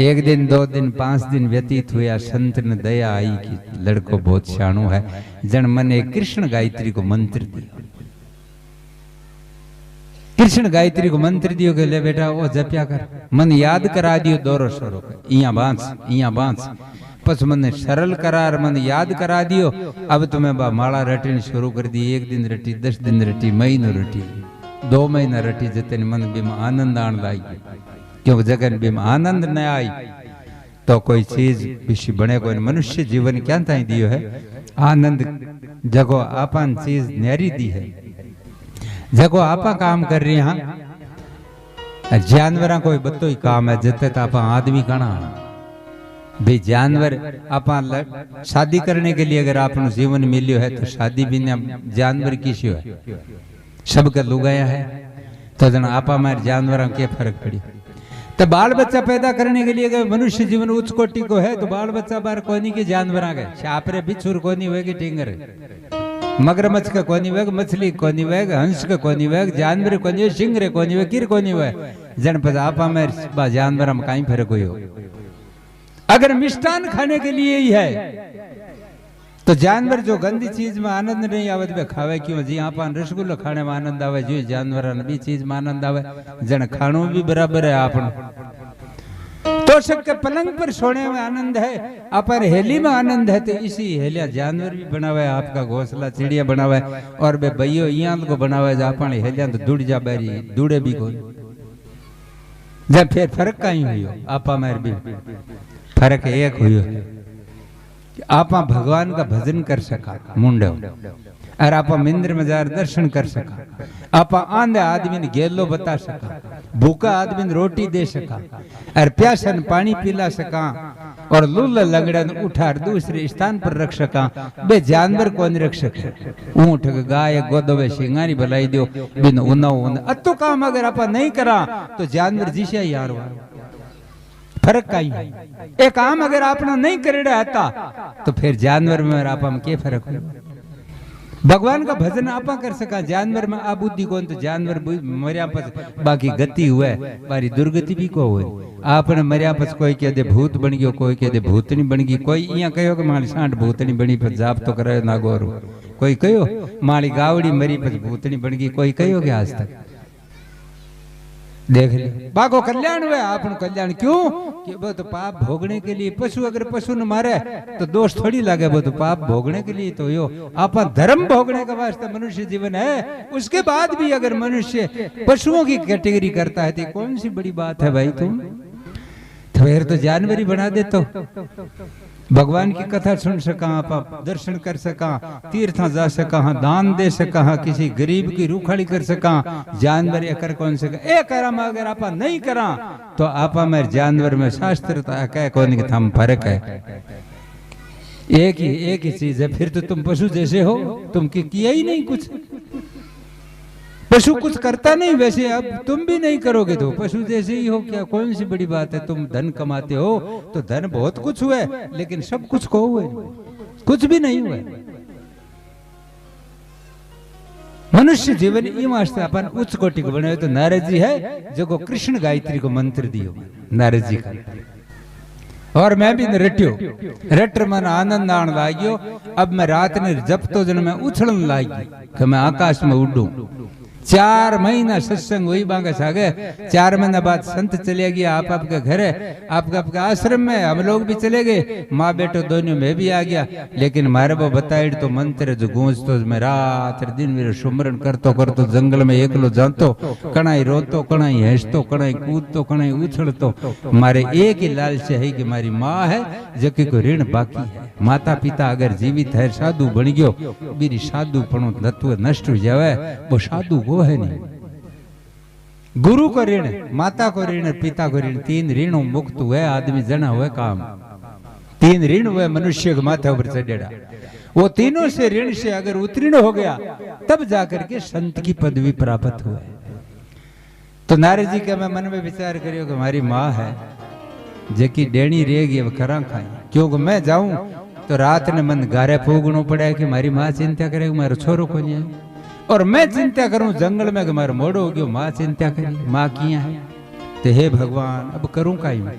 1 दिन 2 दिन 5 दिन व्यतीत हुआ। संत ने दया आई कि लड़को बहुत शाणो है जन मने कृष्ण गायत्री को मंत्र दिया। कृष्ण गायत्री को मंत्र दियो के ले बेटा वो जप्या कर मन याद करा दियो दोरो सरो इया बांस पस मन सरल करार मन याद करा दियो। अब तुम्हें बा माला रटनी शुरू कर दी। 1 दिन रटी 10 दिन रटी महीनों रटी 2 महीना रटी जतन मन बिम आनंद आन लाई क्योंकि जगन बिम आनंद न आई तो कोई चीज विषय बने। कोई मनुष्य जीवन क्या था दियो है आनंद जगो आपन चीज न्यारी दी है जगो आपा काम कर रही हाँ जानवर कोई बतो ही काम है जते आपा आदमी कणा भाई जानवर आपा शादी करने के लिए अगर आपको जीवन मिलियो है तो शादी भी जानवर किसी है सबका लुगाया है तो जन आपा मारे जानवर के फर्क पड़ी। तो बाल बच्चा पैदा करने के लिए अगर मनुष्य जीवन उच्च कोटि को है तो बाल बच्चा बार कोनी के जानवर आ गए छापरे बिछुर कोनी वेगी टिंगर मगरमच्छ का कोनी वेग मछली कोनी वेग हंस का कोनी वेग जानवर कोनी वे सिंगरे कोनी वे किर कोनी वे जन पता आपा में जानवर में कहीं फर्क हुई हो। अगर मिष्टान खाने के लिए ही है तो जानवर जो गंदी चीज में आनंद नहीं आवे वे खावे क्यों। जी आप रसगुल्ला खाने में आनंद आवे जो जानवर भी चीज में आनंद आवे जन खाणो भी बराबर है। आप तो सबके पलंग पर सोने में आनंद है अपन हेली में आनंद है तो इसी हेलिया जानवर भी बनावे आपका घोंसला चिड़िया बनावे और बे भैयो यहाँ को बनावे अपन हेलिया तो दुड़ जा बैरी दुड़े भी कोई जब फिर फर्क कहीं हुई आपा मेर भी फर्क एक हुई आप भगवान का भजन कर सका मुंडो और आप मिंद्र मजार दर्शन कर सका, आप आंधे आदमी ने गेलो बता सका, भूखा आदमी ने रोटी दे सका और प्यासन पानी पिला सका और लूल लंगड़न उठा दूसरे स्थान पर रख सका। बे जानवर कौन रख सके? ऊंट गाय गोदवे सिंगारी भलाई दो बिन उन अतो काम अगर आप नहीं करा तो जानवर जिसे यार फर्क कहीं है। एक काम अगर आपने नहीं करेड़ा था तो फिर जानवर में और आप में क्या फर्क हो? भगवान का भजन आपा कर सका, जानवर में आ बुद्धि कौन तो जानवर मरिया पस बाकी गति हुए बारी दुर्गति भी को हुए। आपने मरिया पस कोई कह दे भूत बन गयो, कोई कह दे भूतनी बन गई, कोई इया कहो कि माली सांठ भूतनी बनी पर जाप तो करे ना गोरू, कोई कहो माली गावड़ी मरी पर भूतनी बन गई, कोई कहो कि आज तक देख ले बाको कल्याण हुआ। आपन कल्याण क्यों कि वो तो पाप भोगने के लिए, पशु अगर पशु न मारे तो दोष थोड़ी लगे, वो तो पाप भोगने के लिए तो यो आप धर्म भोगने का वास्ते मनुष्य जीवन है। उसके बाद भी अगर मनुष्य पशुओं की कैटेगरी करता है तो कौन सी बड़ी बात है भाई? तुम फिर तो जानवर ही बना दे। तो भगवान की कथा सुन सका, आप दर्शन कर सका, तीर्थ जा सका, दान दे सका, किसी गरीब की रूखाड़ी कर सका, जानवर ये कर कौन सका? ए करम अगर आप नहीं करा तो आप में जानवर में शास्त्र कह कौन कि थम फर्क है। एक ही चीज है, फिर तो तुम पशु जैसे हो, तुम किया ही नहीं कुछ। पशु कुछ करता नहीं, वैसे अब तुम भी नहीं करोगे तो पशु जैसे ही हो। क्या कौन सी बड़ी बात है? तुम धन कमाते हो तो धन बहुत कुछ हुए, लेकिन सब कुछ को हुए कुछ भी नहीं हुए। मनुष्य जीवन ई वास्ते अपन उच्च कोटि को बने तो नारद जी है जो को कृष्ण गायत्री को मंत्र दियो नारद जी का। और मैं भी रट्र मन आनंद आने लागियो। अब मैं रात ने जब तो जन में उछलन लागी कि मैं आकाश में उड़ूं। 4 महीना सत्संग वही बांगा सागे। 4 महीना बाद संत चले गया आप आपके घर है, आपका आश्रम में हम लोग भी चले गए, माँ बेटो दोनों में भी आ गया। लेकिन मारे वो बताइड तो मंत्र जो गूंजतो मैं रात दिन मेरे सुमरन करतो करतो जंगल में एकलो जानतो, कणाई रोतो, कणाई हंसतो, कणाई कूदतो, कणाई उछलतो। मारे एक ही लालच है कि मारी माँ है जबकि को ऋण बाकी है। माता पिता अगर जीवित है, साधु बन गयो, मेरी साधु पणो तत्व नष्ट हो जावे, वो साधु वो है नहीं। गुरु को ऋण, माता को ऋण, पिता को ऋण, 3 ऋणों मुक्त हुए आदमी जना हुए काम। 3 ऋण हुए मनुष्य के माथे ऊपर चढ़ेड़ा। वो तीनों से ऋण से अगर उत्तीर्ण हो गया तब जाकर के संत की पदवी प्राप्त हुए। तो नारद जी का मैं मन में विचार करियो कि हमारी माँ है जेकी डेणी रहेगी अब करा खाई, क्योंकि मैं जाऊं तो रात ने मन गारे फूगणो पड़े कि मारी माँ चिंता करे मारो छोरो को नहीं, और मैं चिंता करूं जंगल में कि मारो मोड़ो हो गयो, माँ चिंता करी माँ किया है। तो हे भगवान अब करूं काई मैं?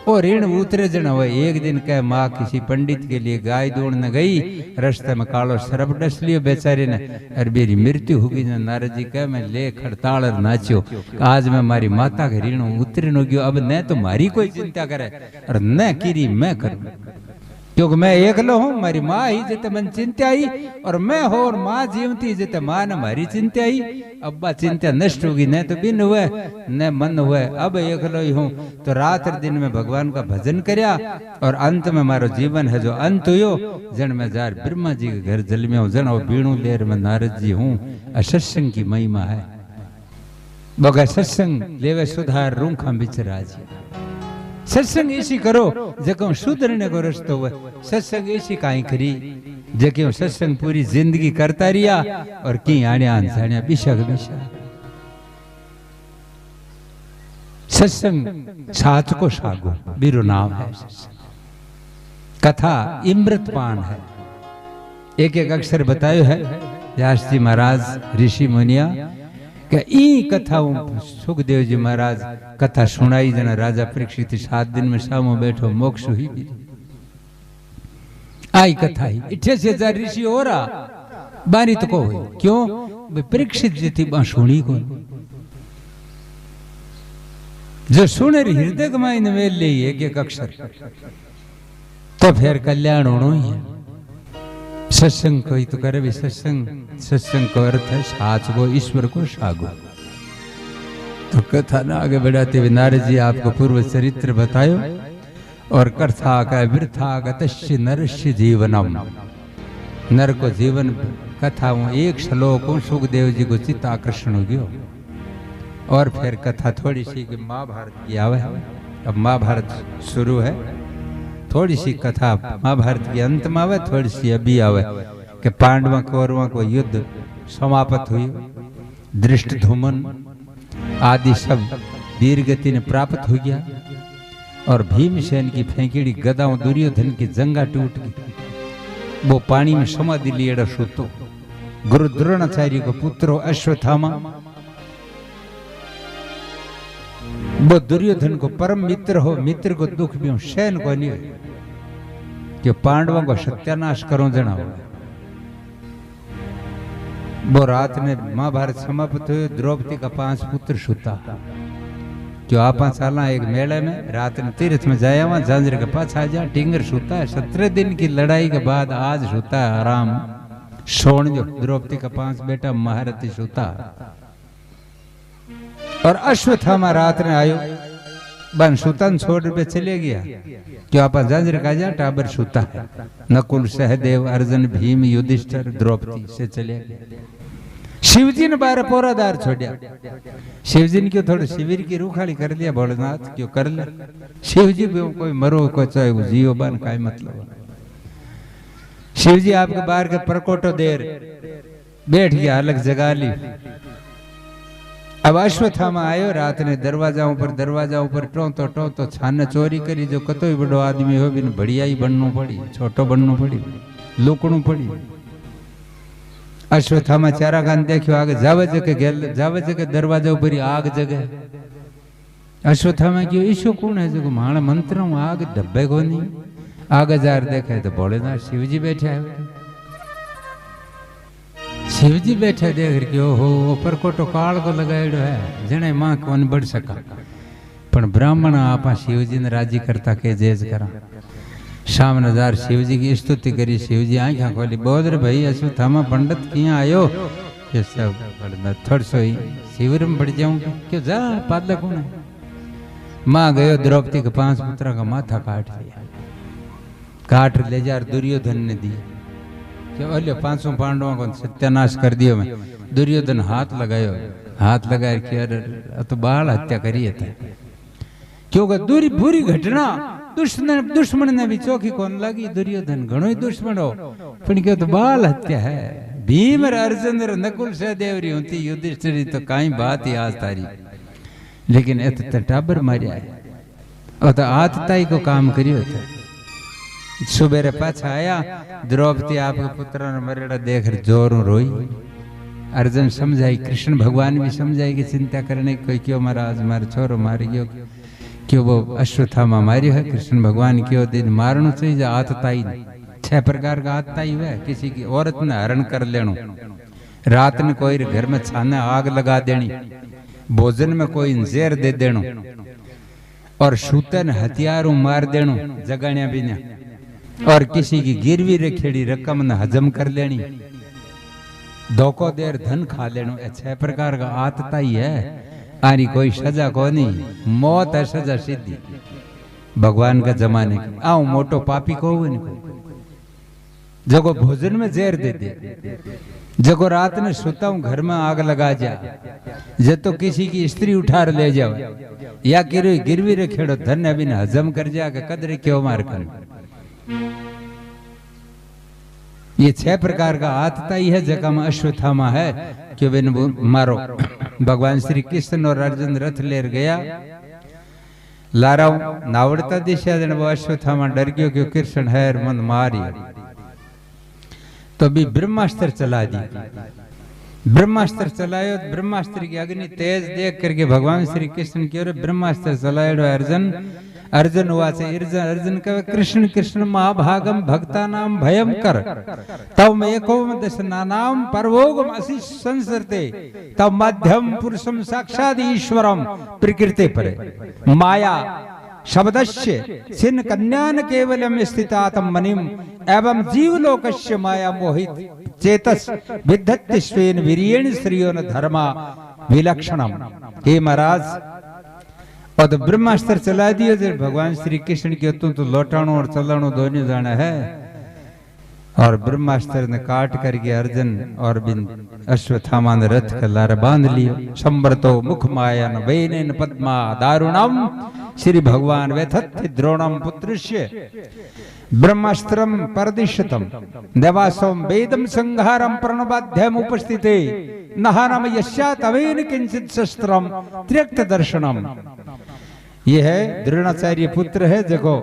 और ऋण उतरे जन हुए। एक दिन कह माँ किसी पंडित के लिए गाय दौड़ने गई, रास्ते में कालो सरप डस लियो बेचारे ने, और मेरी मृत्यु होगी। नारद जी कह मैं ले खड़ताल नाचो, आज मैं मारी माता के ऋण उतरे हो गयो, अब न तो मारी कोई चिंता करे और न किरी मैं करूं, क्योंकि मैं एकलो हूं। मारी माँ ही जते मन चिंता आई और मैं हो और माँ जीवती जते माँ ने मारी चिंता आई। अब्बा चिंता नष्ट होगी, न तो बिन हुए न मन हुए, अब एकलो ही हूं। तो रात दिन में भगवान का भजन करया और अंत में मारो जीवन है जो अंत हुयो जन में जार ब्रह्मा जी के घर जल में जन और बीणु लेर में नारद जी हूं। असत्संग की महिमा है। बगा सत्संग लेवे सुधार रूखा बिचराज। सत्संग ऐसी करो जको सुधरने को रस्तो हुए। सत्संग ऐसी काई करी जको सत्संग पूरी जिंदगी करता रिया और की आण्या अनसाण्या बिशक बिशा। सत्संग साच को सागो बीरो नाम है। कथा इमृतपान है। एक एक अक्षर बतायो है व्यास जी महाराज ऋषि मुनिया कि ई कथा सुखदेव जी महाराज कथा सुनाई जना राजा परीक्षित 7 दिन में सामो बैठो मोक्ष हुई भी आई कथा ही 88,000 ऋषि हो रहा बारी तो को हुई। क्यों? परीक्षित जी थी बा सुनी को जो सुने हृदय कमाई ने मेल ले एक अक्षर तो फिर कल्याण होना ही है। सत्संग कोई तो करे भी सत्संग का अर्थ है साच को ईश्वर को सागो। तो कथा ना आगे बढ़ाते हुए नारद जी आपको पूर्व चरित्र बतायो और कथा का वृथा गतस्य नरस्य जीवनम। नर को जीवन कथा एक श्लोक सुखदेव जी को चित्त आकर्षण हो गयो। और फिर कथा थोड़ी सी कि महाभारत की आवे। अब महाभारत शुरू है, थोड़ी सी कथा महाभारत के अंत में आवे, थोड़ी सी अभी आवे कि पांडव कौरवों को युद्ध समाप्त हुई, धृष्टद्युम्न आदि सब वीर गति ने प्राप्त हो गया और भीमसेन की फेंकीड़ी गदाओं दुर्योधन की जंगा टूट गई। वो पानी में समाधि लिए सूतो। गुरु द्रोणाचार्य को पुत्रो अश्वत्थामा, वो दुर्योधन को परम मित्र हो, मित्र को दुख भी सहन को नहीं हो कि पांडवों को सत्यानाश करो जना हो। वो रात ने महाभारत समाप्त हुए, द्रौपदी का 5 पुत्र सुता। जो आप साला एक मेले में रात ने तीर्थ में जाया वहां झांझर के पास आ जा, टिंगर सुता है। 17 दिन की लड़ाई के बाद आज सुता है आराम सोन। जो द्रौपदी का 5 बेटा महारथी सुता। और अश्वत्थामा रात ने आयो, बन सुतन छोड़ पे चले गया। जो आप झांझर का जा टाबर सुता है। नकुल सहदेव अर्जुन भीम युधिष्ठिर द्रौपदी से चले गए। शिवजी ने 12 पौरादार छोड़ा। शिवजी ने क्यों थोड़े शिविर की रूखाली कर दिया, भोलेनाथ क्यों कर ले। शिवजी भी कोई मरो को चाहे वो जियो बन का मतलब। शिवजी आपके बाहर के परकोटो देर बैठ गया, अलग जगा ली। अब अश्वत्थामा आयो, रात ने दरवाजा पर टो छाने चोरी करी। जो कतोई बड़ो आदमी हो बिन बढ़िया ही बननो पड़ी, छोटो बननो पड़ी, लुकणू पड़ी। अश्वत्थामा चारा खान देखियो आगे जावे के दरवाजा ऊपर आग जगे। अश्वत्थामा क्यों ईशो कौन है जो माण मंत्र आग डब्बे को नहीं। आगे जार देखे तो भोलेनाथ शिवजी बैठे है। शिवजी बैठे देख के ओहो ऊपर कोटो काल को लगाएड़ो है, जने मां कौन बढ़ सका। पण ब्राह्मण आपा शिवजी ने राजी करता के जेज करा। शाम नजार शिवजी की स्तुति करी। शिवजी आंखा खोली, बोल रे भाई अश्वत्थामा पंडित किया आयो। ये सब थोड़ सो ही शिविर में बढ़ जाऊंगा क्यों, जा पादला कौन है। मां गयो, द्रौपदी के 5 पुत्रों का माथा काट लिया। काट ले जा दुर्योधन ने दी। क्यों 500 पांडवों को सत्यानाश कर दियो। मैं दुर्योधन हाथ लगायो, हाथ लगाए कि अरे तो बाल हत्या करी है। क्योंकि दूरी बुरी घटना दुश्मन ने भी चौकी कौन लगी। दुर्योधन घणो ही दुश्मन हो, पण क्यों तो बाल हत्या है। भीम अर्जुन नकुल सहदेव री होती, युधिष्ठिर तो काई बात ही आज तारी। लेकिन एत टाबर मारिया है और तो आतताई को काम करियो था। सुबेरे पाछा आया, द्रौपदी आपके पुत्र ने मरेड़ा देख जोर रोई। अर्जुन समझाई, कृष्ण भगवान भी समझाई कि चिंता करने कोई क्यों महाराज मारे छोरो मारी गयो, क्यों वो अश्वत्थामा मारियो है। कृष्ण भगवान क्यों दिन मारनो चाहिए। आतताई 6 प्रकार का आतताई हुआ। किसी की औरत ने हरण कर लेनो, रात में कोई घर में छाने आग लगा देनी, भोजन में कोई जहर दे देनो, और सूतन हथियारों मार देनो जगानिया बिना, और किसी की गिरवी रखेड़ी रकम ने हजम कर लेनी, धोखो देर धन खा लेनो। 6 प्रकार का आतताई है। आरी कोई सजा को नहीं, मौत है सजा सीधी भगवान का जमाने की। आओ मोटो पापी को जगो भोजन में जहर दे दे, जगो रात में सोता हूं घर में आग लगा जा, जे तो किसी की स्त्री उठा ले जाओ, या गिरवी रखेड़ो धन अभी ने हजम कर जा के कदरे क्यों मार कर। ये 6 प्रकार का आतताई है जगह में अश्वत्थामा है कि बिन मारो। भगवान श्री कृष्ण और अर्जुन रथ लेर गया, लाराव नावड़ता दिशा देने वो अश्वत्थामा डर गयो क्यों कृष्ण है मन मारी। तो भी ब्रह्मास्त्र चला दी। ब्रह्मास्त्र चलायो, ब्रह्मास्त्र की अग्नि तेज देख करके भगवान श्री कृष्ण की ओर ब्रह्मास्त्र चलायो। अर्जुन हुआ से अर्जुन कहे कृष्ण कृष्ण महाभागम भक्ता नाम भयम कर तब एकोम दशनानाम परभोगम असि संसरते तब मध्यम पुरुषम साक्षात ईश्वरम प्रकृति परे माया शब्दस्य छिन्न कन्यान केवलम स्थितातम मनिम एवं जीवलोकस्य माया मोहित चेतस विद्धत्ति स्वेन वीर्येण श्रियोन धर्मा विलक्षणम। हे महाराज, और तो ब्रह्मास्त्र चला दियो जब भगवान श्री कृष्ण के तू तो लौटाणो और चलाणो दोनों जाना है। और ब्रह्मास्त्र ने काट करके अर्जुन और बिन अश्वत्थामा ने रथ का लार बांध लियो। संवर्तो मुख मायन वैनेन पद्मा दारुणम श्री भगवान व्यथत्ति द्रोणम पुत्रस्य ब्रह्मास्त्रम परदिशतम देवासोम वेदम संहारम प्रणबाध्यम उपस्थिते नहानम यस्यात अवेन किंचित शस्त्रम त्र्यक्त दर्शनम। ये है द्रोणाचार्य पुत्र है जो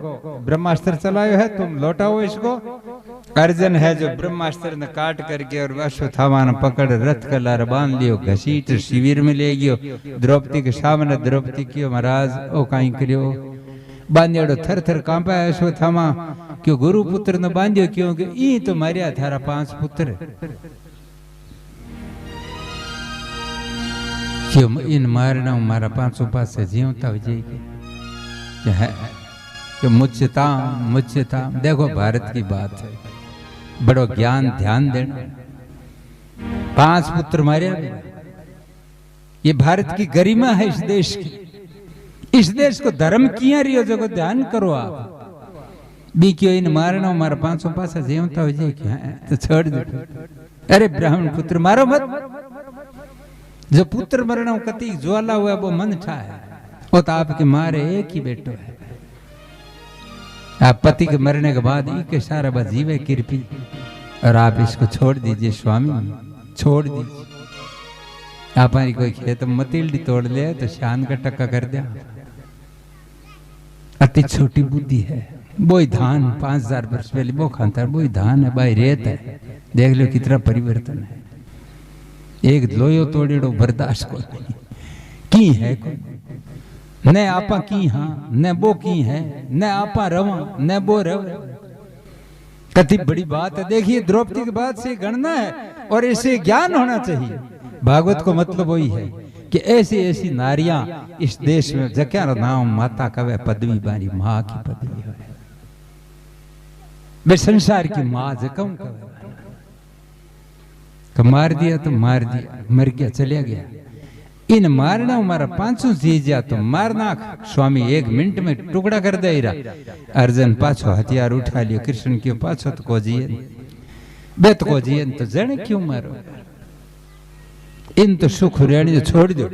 ब्रह्मास्त्र चलायो है, तुम लौटाओ इसको। अर्जुन है जो ब्रह्मास्त्र ने काट करके और अश्वत्थामा ने पकड़ रथ का लार बांध लियो, घसीट शिविर में ले गयो। द्रौपदी के सामने द्रौपदी कियो महाराज ओ कहीं करियो बांधियोड़ो थर थर कांपा अश्वत्थामा क्यों गुरु पुत्र ने बांधियो क्योंकि ई तो मारिया थारा 5 पुत्र क्यों इन मारना मारा 5 पास से जीवता विजय है कि मुझता देखो भारत की बात है, बड़ो ज्ञान ध्यान देना। 5 पुत्र मारे, ये भारत की गरिमा है इस देश की। इस देश को धर्म किया रियो जो ध्यान करो आप बी क्यों इन मारना मारा 500 पासा जीवता हो जाए क्या तो छोड़ दो। अरे ब्राह्मण पुत्र मारो मत, जो पुत्र मरना कति ज्वाला हुआ वो मन था है, वो तो आपके मारे एक ही बेटो है। आप पति के मरने के बाद एक सारा बस जीवे कृपी और आप इसको छोड़ दीजिए स्वामी, छोड़ दीजिए। आप कोई खेत मतील्डी तोड़ ले तो शान का टक्का कर दिया। अति छोटी बुद्धि है। वो धान 5000 वर्ष पहले वो खाता है, वो धान है भाई रेत है। देख लो कितना परिवर्तन है। एक लोयो तोड़ेड़ो बर्दाश्त को नहीं की है कोई न आपा की हाँ न वो की है न आपा रवा न वो रव। कति बड़ी बात है। देखिए द्रौपदी की बात से गणना है और इसे ज्ञान होना चाहिए। भागवत को मतलब वही है कि ऐसी ऐसी नारियां इस देश में जक्या नाम माता कवे पदवी बारी माँ की पदवी है। वे संसार की माँ जकम कवे मार दिया तो मार दिया, मर गया चलिया गया। इन मारना हमारा 500 जीजा तो मारना स्वामी 1 मिनट में टुकड़ा कर दे रहा। अर्जुन पाछो हथियार उठा लियो, कृष्ण क्यों पाछो तो को जिये बेत को जिये तो जन क्यों मारो। इन तो सुख रहने छोड़ दो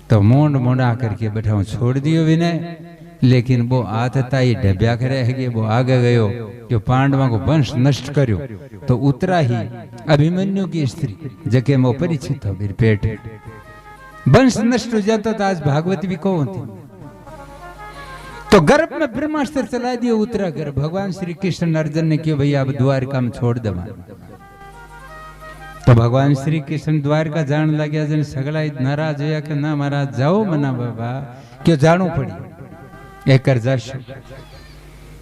तो मोंड मोड़ा करके बैठा छोड़ दियो विनय। लेकिन वो आतता ही ढब्या के रह गए। वो आगे गयो जो पांडवा को वंश नष्ट करो तो उतरा ही अभिमन्यु की स्त्री जके में परिचित हो फिर पेट वंश नष्ट हो जाता तो आज भागवत भी कौन थी। तो गर्भ में ब्रह्मास्त्र चला दिया, उतरा गर्भ। भगवान श्री कृष्ण अर्जुन ने क्यों भैया अब द्वारका में छोड़ दे। तो भगवान श्री कृष्ण द्वारका जान लगे जन सगला नाराज होया कि ना महाराज जाओ मना बाबा क्यों जानो पड़ी एक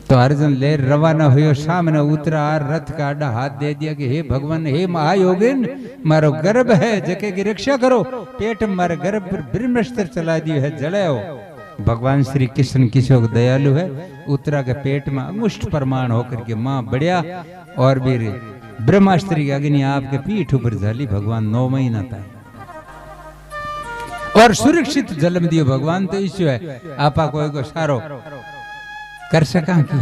तो अर्जुन ले रवाना हुयो। सामने उतरा रथ का आडा हाथ दे दिया कि हे भगवान हे महायोगिन मारो गर्भ है जके की रक्षा करो। पेट मारे गर्भ पर ब्रह्मास्त्र चला दियो है जलाओ। भगवान श्री कृष्ण किसी दयालु है। उतरा के पेट में अंगुष्ठ प्रमाण होकर के माँ बढ़िया और भी ब्रह्मास्त्र की अग्नि आपके पीठ ऊपर जली। भगवान 9 महीना था और सुरक्षित जन्म दियो। भगवान तो ईश्वर है, आपा कोई को सारो कर सका कि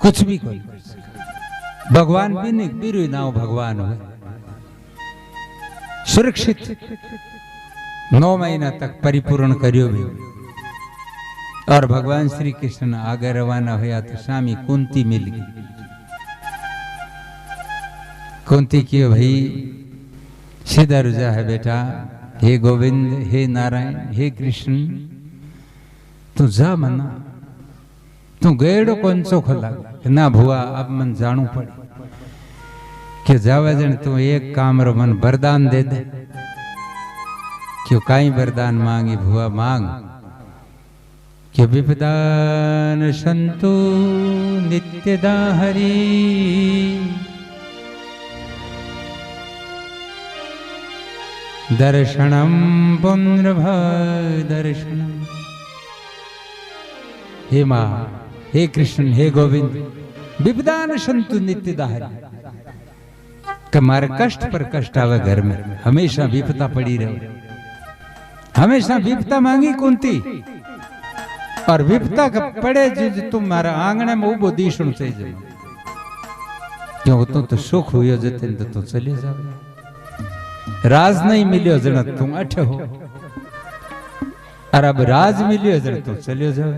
कुछ भी कोई कर सका। भगवान बिरु नाव भगवान हो सुरक्षित 9 महीना तक परिपूर्ण करियो भी। और भगवान श्री कृष्ण आगे रवाना हुआ तो स्वामी कुंती मिल गई। कुंती की भाई सीधा रुझा है बेटा, हे गोविंद हे नारायण हे कृष्ण तू जा मना तू गेड़ो कौन सो खला ना भुआ अब मन जानू पड़े कि जावा जन तू एक काम रो मन वरदान दे दे। क्यों काई वरदान मांगी भुआ मांग कि विपदान संतु नित्यदा हरि दर्शनम पुनर्भ दर्शनम। हे माँ हे कृष्ण हे गोविंद विपदान संतु नित्यदा हरि। कमार कष्ट पर कष्ट आवे घर में हमेशा विपदा पड़ी रहे। हमेशा विपता मांगी कुंती और विपता का पड़े जो तुम्हारा आंगणे में उबो दीशण से जाए क्यों तुम तो सुख हुई जते तो चले जाओ राज नहीं मिलियो जना तुम अठ हो और अब राज मिलियो जना तो चले जाओ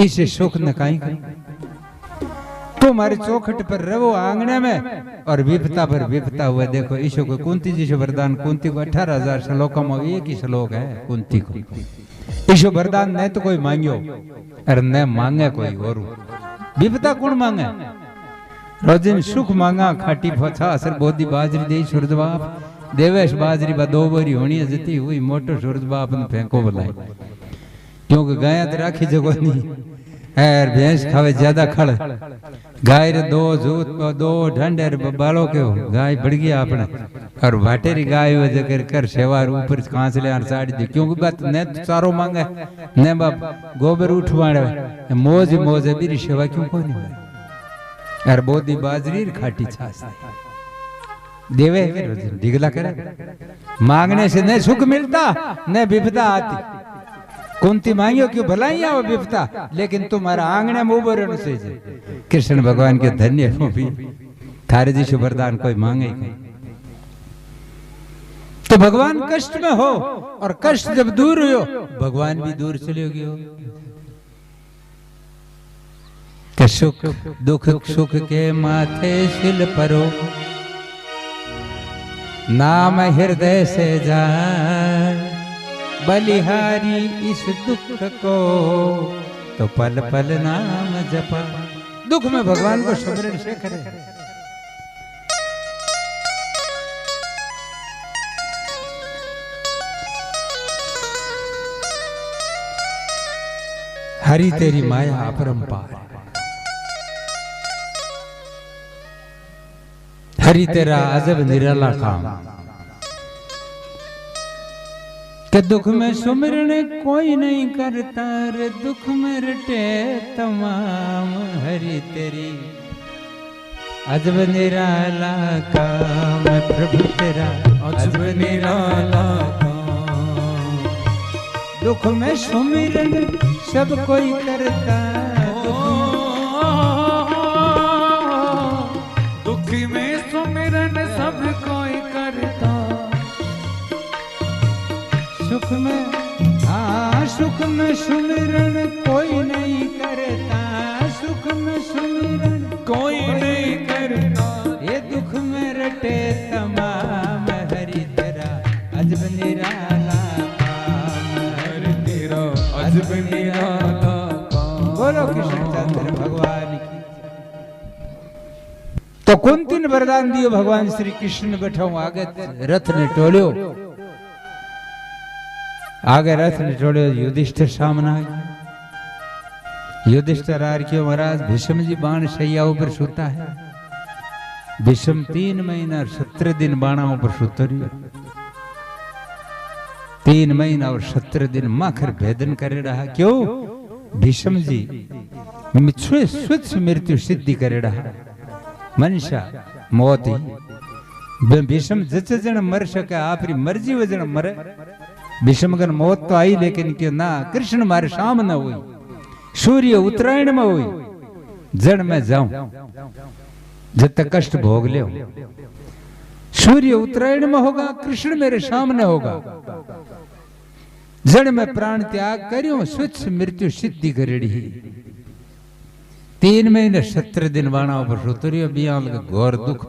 इसे सुख न काई तुम्हारे चौखट पर रहो आंगने में और विपता पर विपता हुआ देखो ईशो को कुंती जी से वरदान कुंती को 18,000 श्लोकों में एक ही श्लोक है कुंती को ईशो वरदान न तो कोई मांगियो और न मांगे कोई और विपता कौन मांगे रोजिन सुख मांगा खाटी फसा असर बोधी बाजरी दे सूरज बाप देवेश बाजरी बा दो बोरी होनी जती हुई मोटो सूरज बाप ने फेंको बुलाई क्योंकि गाय तो राखी जगह नहीं है भैंस खावे ज्यादा खड़ गाय रे दो जूत दो ढंडर बालो के गाय बढ़ गया अपने और भाटेरी गाय वजह कर सेवार ऊपर कांच ले साड़ी दी क्योंकि बात ने चारो मांगे ने बाप गोबर उठवाड़े मौज मौज बीरी सेवा क्यों कोई नहीं यार बोधी बाजरी खाटी छाछ देवे डिगला करे मांगने से न सुख मिलता न विपदा आती कुंती मांगियो क्यों भलाई आओ विपता लेकिन तुम्हारा आंगने में उबो रहने से कृष्ण भगवान के धन्य हो भी थारे जी वरदान कोई मांगे ही तो भगवान कष्ट में हो और कष्ट जब दूर हो भगवान भी दूर चले गयो के सुख दुख सुख के माथे सिल परो नाम हृदय से जाए बलिहारी इस दुख को तो पल पल नाम जपा दुख में भगवान को स्मरण से करे हरि तेरी माया अपरंपार हरि तेरा अजब निराला काम के दुख में सुमिरन कोई नहीं करता रे दुख में रटे तमाम हरि तेरी अजब निराला काम प्रभु तेरा अजब निराला काम दुख में सुमिरन सब कोई करता दुखी में सुमिरन सब कोई करता सुख में सुमिरन कोई नहीं करता सुख में सुमिरन कोई नहीं करता ये दुख में रटे तमाम हरि तेरा अजब निराला काम हरि तेरा अजब निराला काम बोलो कृष्णचंद्र भगवान की तो कुंती ने वरदान दियो भगवान श्री कृष्ण ने बैठाऊं आगे रथ ने टोलियो आगे रथ ने टोलियो युधिष्ठिर सामने आ गया युधिष्ठिर आर क्यों महाराज भीष्म जी बाण शैया ऊपर सोता है भीष्म 3 महीना और 17 दिन बाणाओं पर सोता रही 3 महीना और 17 दिन माखर भेदन करे रहा क्यों भीष्म जी स्वच्छ मृत्यु सिद्धि करे रहा मनुष्य मौत ही भीष्म जच जन मर सके आपरी मर्जी वजन मरे भीष्म का मौत तो आई लेकिन क्यों ना कृष्ण मारे सामने हुई सूर्य उत्तरायण में हुई जड़ में जाऊं जब तक कष्ट भोग ले सूर्य उत्तरायण में होगा कृष्ण मेरे सामने होगा जड़ में प्राण त्याग करियो स्वच्छ मृत्यु सिद्धि करेड़ी 3 महीने 17 दिन बाणा पर सुतरियो बियाल का घोर दुख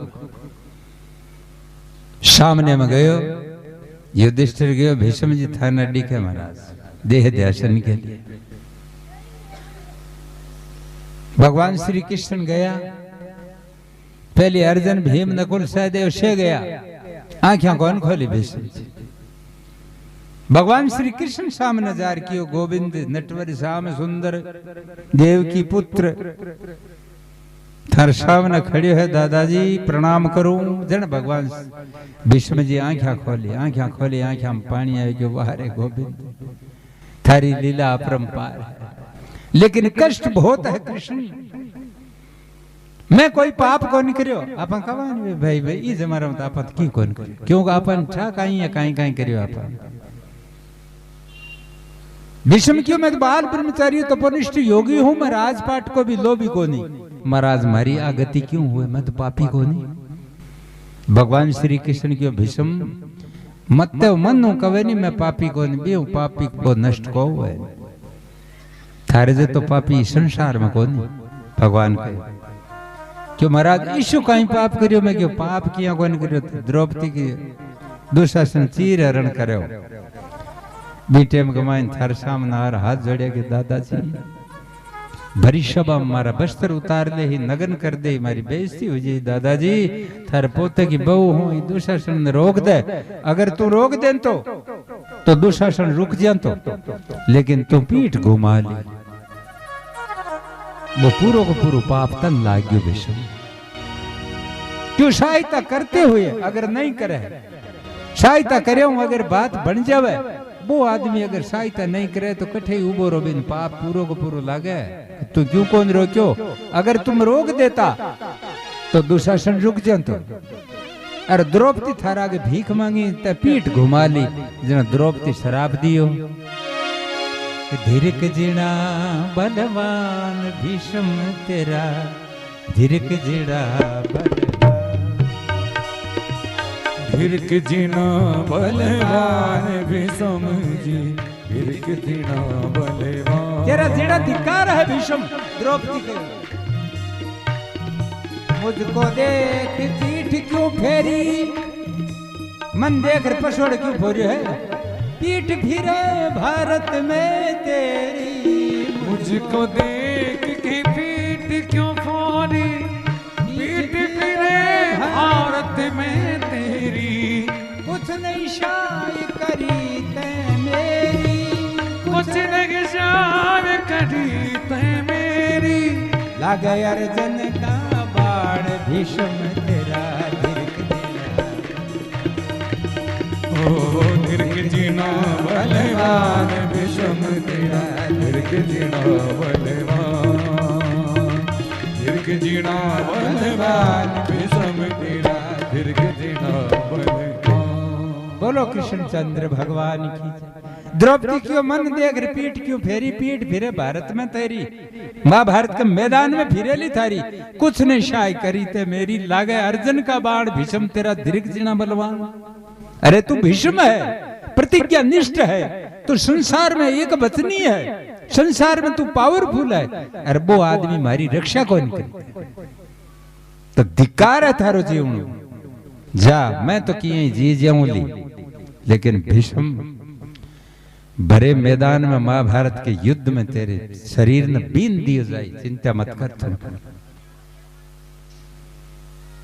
सामने में गयो युधिष्ठिर गयो भीष्म जी थाना डीके महाराज देह दर्शन के लिए भगवान श्री कृष्ण गया पहले अर्जुन भीम नकुल सहदेव से गया आंखें कौन खोली भीष्म जी भगवान श्री कृष्ण सामने जार कियो गोविंद नटवर श्याम सुंदर देव की पुत्र थार सामने खड़ियो है दादाजी प्रणाम करूं जन भगवान भीष्म जी आंखें खोली आंखें में पानी आए कि वाह रे गोविंद थारी लीला अपरंपार है लेकिन कष्ट बहुत है कृष्ण मैं कोई पाप कौन करियो आपन कवान भाई ई जमारा में आपन की कौन करियो क्यों आपन ठा काई या काई काई करियो आपन भीष्म क्यों, मैं तो बाल ब्रह्मचारी तपोनिष्ठ योगी हूं, मैं राजपाट को भी लोभी को नहीं। महाराज मारी आगति क्यों हुए, मैं तो पापी को नहीं। भगवान श्री कृष्ण क्यों, भीष्म मत मन कवे नहीं, मैं पापी को नहीं, भी पापी को नष्ट को हुए थारे जे तो पापी संसार में को नहीं। भगवान कहे क्यों महाराज ईशु कहीं पाप करियो, मैं क्यों पाप किया को नहीं करियो। द्रौपदी की दुशासन चीर हरण करो बीटे में गमाइन थार सामने आ हाथ जोड़े के दादाजी भरी सभा मारा बस्तर उतार दे ही नगन कर दे, मारी बेइज्जती हो जाए दादाजी। थारे पोते की बहू हूं, दुशासन ने रोक दे। अगर तू रोक दे तो दुशासन रुक जा, तो लेकिन तू पीठ घुमा ली। वो पूरो को पूरो पाप तन लाग्यो भीष्म। क्यों सहायता करते हुए अगर नहीं करे, सहायता करे अगर बात बन जावे, वो आदमी अगर सहायता नहीं करे तो कठे उबो रो बिन पाप पूरो को पूरो लागे। तू क्यों कौन रोक्यो, अगर तुम रोक देता तो दुशासन रुक जातो। अरे द्रौपदी थारा आगे भीख मांगी ते पीठ घुमा ली, जना द्रौपदी शराब दियो। धीरक जीना बलवान भीष्म तेरा, धीरक जीना बलवान, धीरक जीना बलवान भीष्म जी, धीरक जीना बलवान। तेरा जीना धिक्कार है भीष्म। द्रौपदी के मुझको देख पीठ क्यों फेरी, मन देख पछोड़ क्यों फोरी है। पीठ फिरे भारत में तेरी, मुझको देख के पीठ क्यों फोरी, पीठ फिरे भारत में तेरी। कुछ नहीं शाय करी ते मेरी, कुछ नहीं शाय करी ते मेरी। लागे अर्जुन का बाण भीष्म तेरा, धीरक जीना बलवान भीष्म तेरा, धीरक जीना बलवान, धीरक जीना बलवान भीष्म तेरा, धीरक जीना बलवान। बोलो कृष्णचंद्र भगवान की। द्रौपदी क्यों मन देख पीठ क्यों फेरी, पीठ फिरे भारत में तेरी। महाभारत के मैदान में फिरेली थारी, कुछ ने शाय करी ते मेरी। लागे अर्जुन का बाण भीष्म तेरा, धीरक जीना बलवान। अरे तू भीष्म है, प्रतिज्ञा निष्ठ है, तू संसार में एक वचनी है, संसार में तू पावरफुल है। अरे वो आदमी मारी रक्षा कौन करे, तो धिक्कार है थारो जीवन। जा मैं तो किए जी जाऊं ली, लेकिन भीष्म भरे मैदान में महाभारत के युद्ध में तेरे शरीर ने बीन दिए जाए, चिंता मत कर तुम।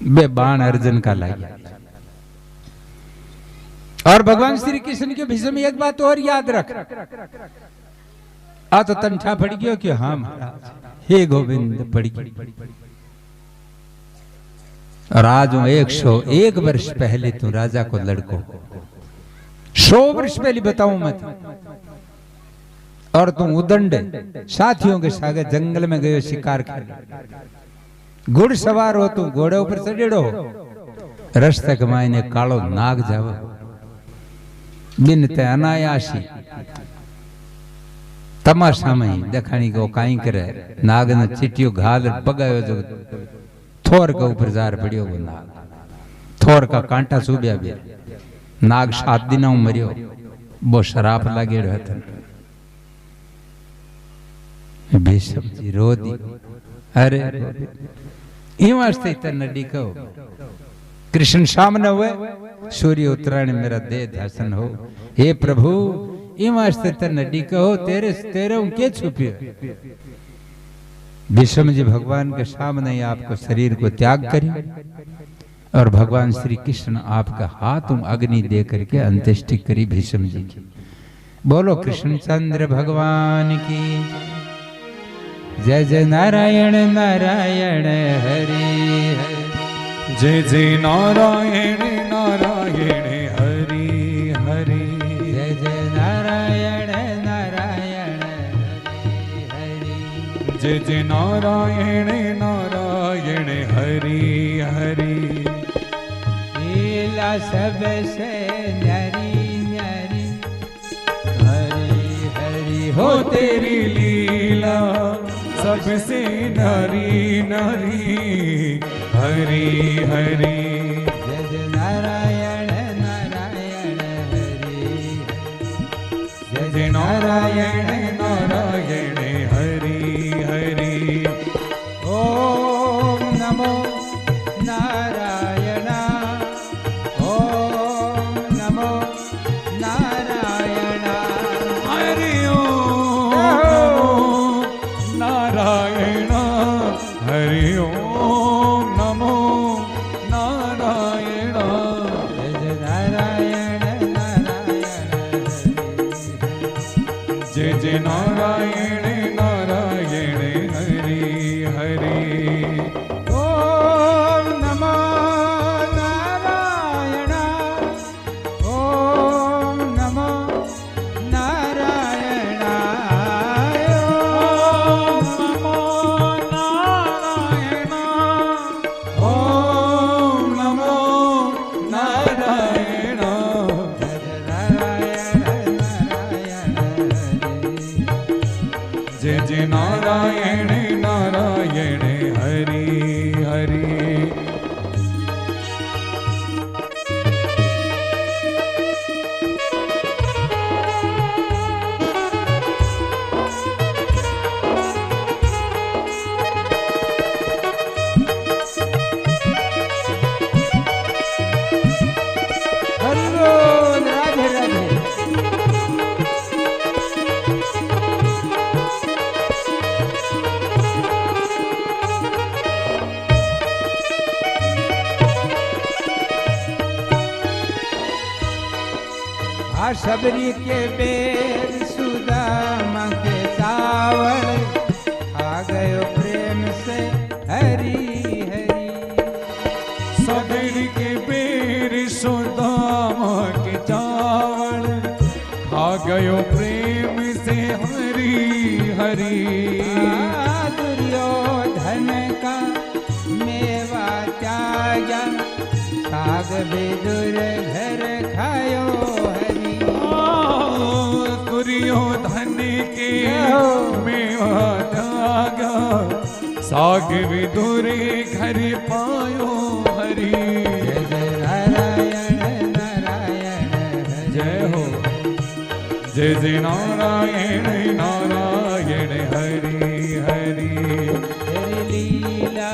बे बाण अर्जुन का लाया। और भगवान श्री कृष्ण के भीष्म एक बात और याद रख, आ तो तंठा पड़ गयो कि हाँ महाराज, हे गोविंद पड़ गई। और आज 101 वर्ष पहले तू राजा को लड़को, 100 वर्ष पहले बताऊं मैं तो। और तुम उदंड साथियों के साथ जंगल में गए शिकार खेल, घुड़ सवार हो, तू घोड़े ऊपर चढ़ेड़ो, रस्ते के मायने कालो नाग जाव, बिन ते अनायासी तमाशा में देखानी को काई करे। नाग ने चिटियो घाल पगायो, जो थोर के ऊपर जार पड़ियो। वो नाग थोर का कांटा सूब्या भी, नाग 7 दिन मरियो, वो शराप लगे रहता। भीष्म जी रो दी, अरे ई वास्ते तन डिको। कृष्ण सामने हुए, सूर्य उत्तरायण मेरा देह ध्यासन हो। हे प्रभु ई वास्ते तन डिको, तेरे के छुपियो। भीष्म जी भगवान के सामने आपको शरीर को त्याग करिए, और भगवान श्री कृष्ण आपका हाथ अग्नि दे करके अंत्येष्टि करी भीष्म जी की। बोलो कृष्णचंद्र भगवान की जय। जय नारायण नारायण हरि हरि, जय जय नारायण नारायण हरि हरि, जय जय नारायण नारायण हरि हरि, जय जय नारायण नारायण हरि हरि। लीला सबसे न्यारी न्यारी, हरि हरि हो तेरी लीला सबसे नारी नारी हरि हरि जय जय नारायण नारायण हरि जय जय नारायण नारायण हरि हरि ओम नमो नारायण ओम नमो नारायण हरि ओम नमो नारायण हरि ओम नमो नारायण जय जय नारायण नारायण जय जय नारायण नारायण हरि हरि ओम नमो नारायण ओम नमो नारायण ओम नमो नारायण ओम नमो नारायण जय जय नारायण नारायण हरि जय जय नारायण नारायण हरि हरि बोल राधे राधे आ सबरी के बेर सुदामा के चावल आ गयो प्रेम से हरी हरी सदर के बेर सुदामा के चावल खा गयो प्रेम से हरि हरि दुर्योधन का मेवा त्यागा साग बेदुर घर खायो हरी दुर्योधन के मेवा त्यागा साग विदुरे घर पायो हरि जय जय नारायण नारायण जय हो जय जय नारायण नारायण हरि हरि तेरी लीला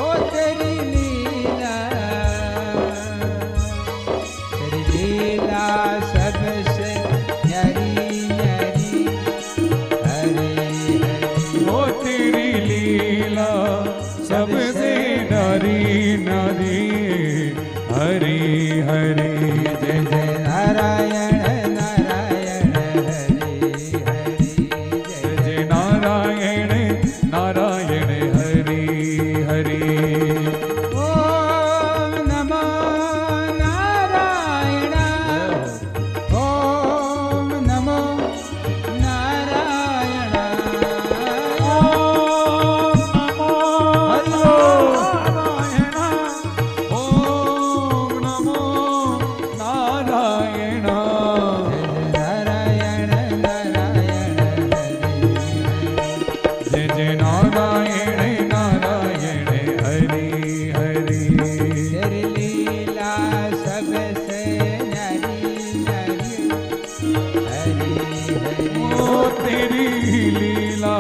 ओ तेरी लीला सबसे न्यारी न्यारी हरी हरी ओ तेरी लीला सबसे नारी नारी हरि हरि जय जय नारायण नारायण हरि हरि जय जय नारायण नारायण हरि हरि ओम नमो नारायण ओम नमो नारायण ओम नमो नारायण ओम नमो नारायण नारायण नारायण जय जय नारायण नारायण हरि हरि तेरी लीला सबसे न्यारी न्यारी हरी हरी ओ तेरी लीला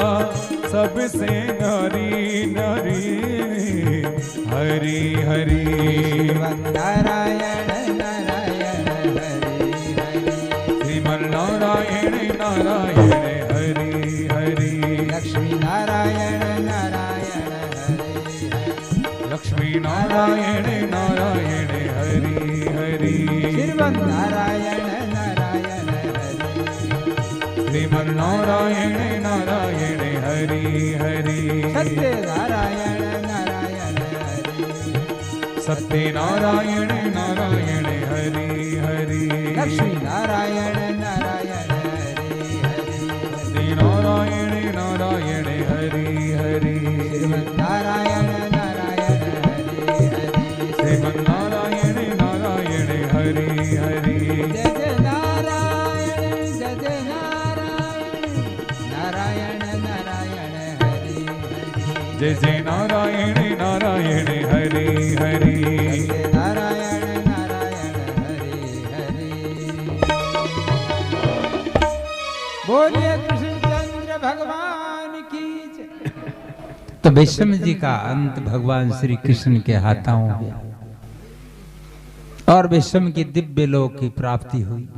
सबसे नारी नारी हरि हरि नारायण नारायण हरि हरि श्रीमन नारायण नारायण हरि हरि लक्ष्मी नारायण नारायण हरि हरि लक्ष्मी नारायण नारायण हरि हरि श्रीमन नारायण नारायण हरि श्रीमन नारायण नारायण हरि हरि सत्य नारायण नारायण हरि सत्य नारायण नारायण हरि हरि लक्ष्मी नारायण नारायण हरि हरि श्री नारायण नारायण हरि हरि श्रीमन नारायण नारायण हरि हरि श्रीमन नारायण नारायण हरि हरि जय जय नारायण जय जय नारायण नारायण हरे हरे नारायण नारायण हरे हरे। बोलिए कृष्णचंद्र भगवान की जय। तो भीष्म जी का अंत भगवान श्री कृष्ण के हाथों हो गया और भीष्म की दिव्य लोक की प्राप्ति हुई।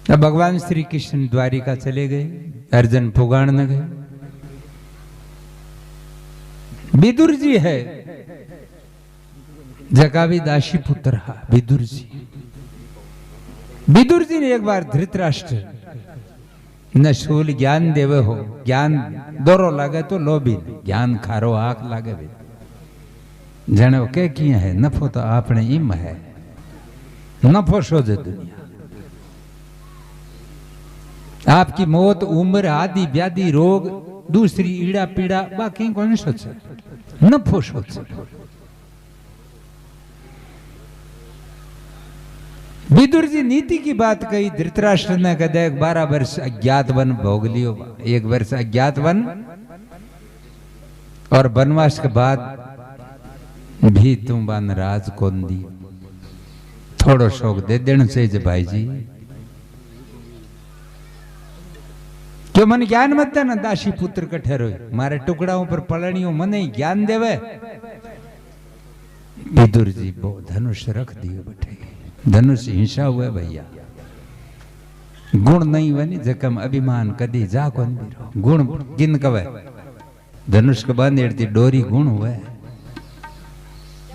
अब भगवान श्री कृष्ण द्वारिका चले गए, अर्जुन पुगाण न गए। विदुर जी है जगावी दासी पुत्र विदुर जी। विदुर जी ने एक बार धृतराष्ट्र न शूल ज्ञान देवे हो, ज्ञान दोरो लागे तो लोभी, ज्ञान खारो आंख लागे भी जने के किया है। नफो तो आपने इम है, नफो शोधे दुनिया। आपकी मौत, उम्र, आदि व्याधि, रोग, दूसरी ईड़ा पीड़ा बाकी कौन सोचे, नफो सोचे। विदुर जी नीति की बात कही। धृतराष्ट्र ने कहा 12 वर्ष अज्ञात वन भोग लियो, 1 वर्ष अज्ञात वन और वनवास के बाद भी तुम बन राज कौन दी, थोड़ो शौक दे देना चाहिए भाई जी। क्यों मन ज्ञान मत ना दासी पुत्र कठेरो, मारे टुकड़ाओं पर पलड़ियों मने ज्ञान देवे। विदुर जी वो धनुष रख दियो बैठे, धनुष हिंसा हुए भैया। गुण नहीं बनी जकम अभिमान कदी जा कौन भी गुण किन कवे धनुष के बांध एड़ती डोरी गुण हुए,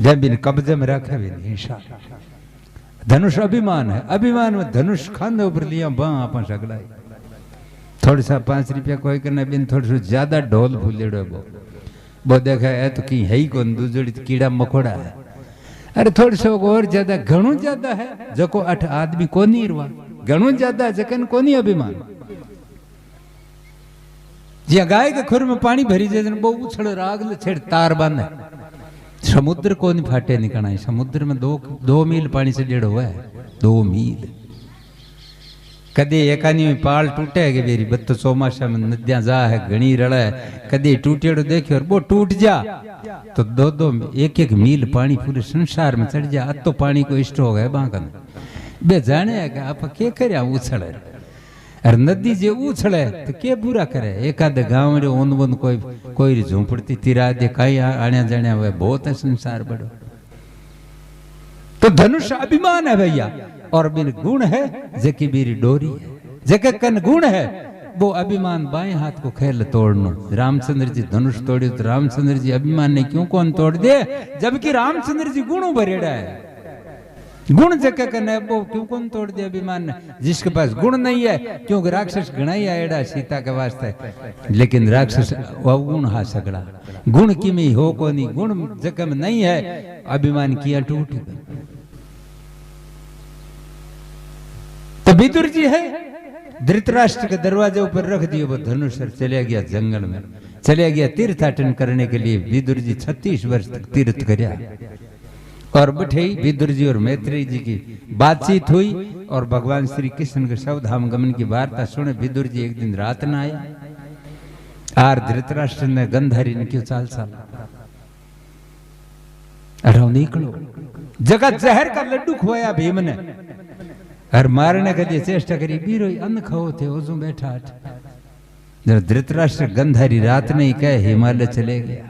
जब इन कब्जे में रखे भी हिंसा। धनुष अभिमान है, अभिमान में धनुष खाने ऊपर लिया बां आपा सगलाई। थोड़ा सा 5 रुपया कोई करना बिन थोड़ा सा ज्यादा ढोल फूलेड़ो वो देखा है तो की है ही कौन दूजड़ी कीड़ा मकोड़ा है। अरे थोड़ा सा और ज्यादा घणो ज्यादा है जको 8 आदमी कोनी रवा, घणो ज्यादा जकन कोनी अभिमान। जिया गाय के खुर में पानी भरी जाए वो उछल राग छेड़ तार बांधे, समुद्र कोनी फाटे निकलना है। समुद्र में 2 मील पानी से डेढ़ हुआ है, 2 मील। कदे एकानी में पाल टूटे कि मेरी बत्तो चौमासा में नदियां जा है घनी रड़ा है, कदे टूटेड़ो देखियो और वो टूट जा तो 2-2 1-1 मील पानी पूरे संसार में चढ़ जा। अब तो पानी को इष्ट हो गए बांकन बे जाने है कि आप के करे उछले, और नदी जे उछले तो के बुरा करे। एकाद गांव रे ओन वन कोई झोंपड़ती तिरा दे कई आने जाने हुए बहुत है संसार बड़ो। तो धनुष अभिमान है भैया, और बिन गुण है जकी बीरी डोरी है। जके कन गुण है वो अभिमान बाएं हाथ को खेल तोड़नो। रामचंद्र जी धनुष तोड़े तो रामचंद्र जी अभिमान ने क्यों कौन तोड़ दे, जबकि रामचंद्र जी गुणों भरेड़ा है। गुण जके कन है वो क्यों कौन तोड़ दे अभिमान ने, जिसके पास गुण नहीं है। क्योंकि राक्षस घना ही आएड़ा सीता के वास्ते, लेकिन राक्षस अवगुण हा सगड़ा। गुण की में हो को नहीं, गुण जके में नहीं है, अभिमान किया टूट गया। तो विदुर जी है धृतराष्ट्र के दरवाजे ऊपर रख दिए वो धनुष, चले गया जंगल में, चले गया तीर्थाटन करने के लिए। विदुर जी 36 वर्ष तक तीर्थ करया और बैठे विदुर जी और मैत्रेयी जी की बातचीत हुई और भगवान श्री कृष्ण के सवधाम गमन की वार्ता सुने। विदुर जी एक दिन रात न आया आर धृतराष्ट्र ने गंधारी ने क्यों चाल अरे निकलो, जगत जहर का लड्डू खोया भीम ने और मारने के लिए चेष्टा करी। बीरो अन्न खाओ थे ओजू बैठा। जब धृतराष्ट्र गंधारी रात नहीं कहे हिमालय चले गया।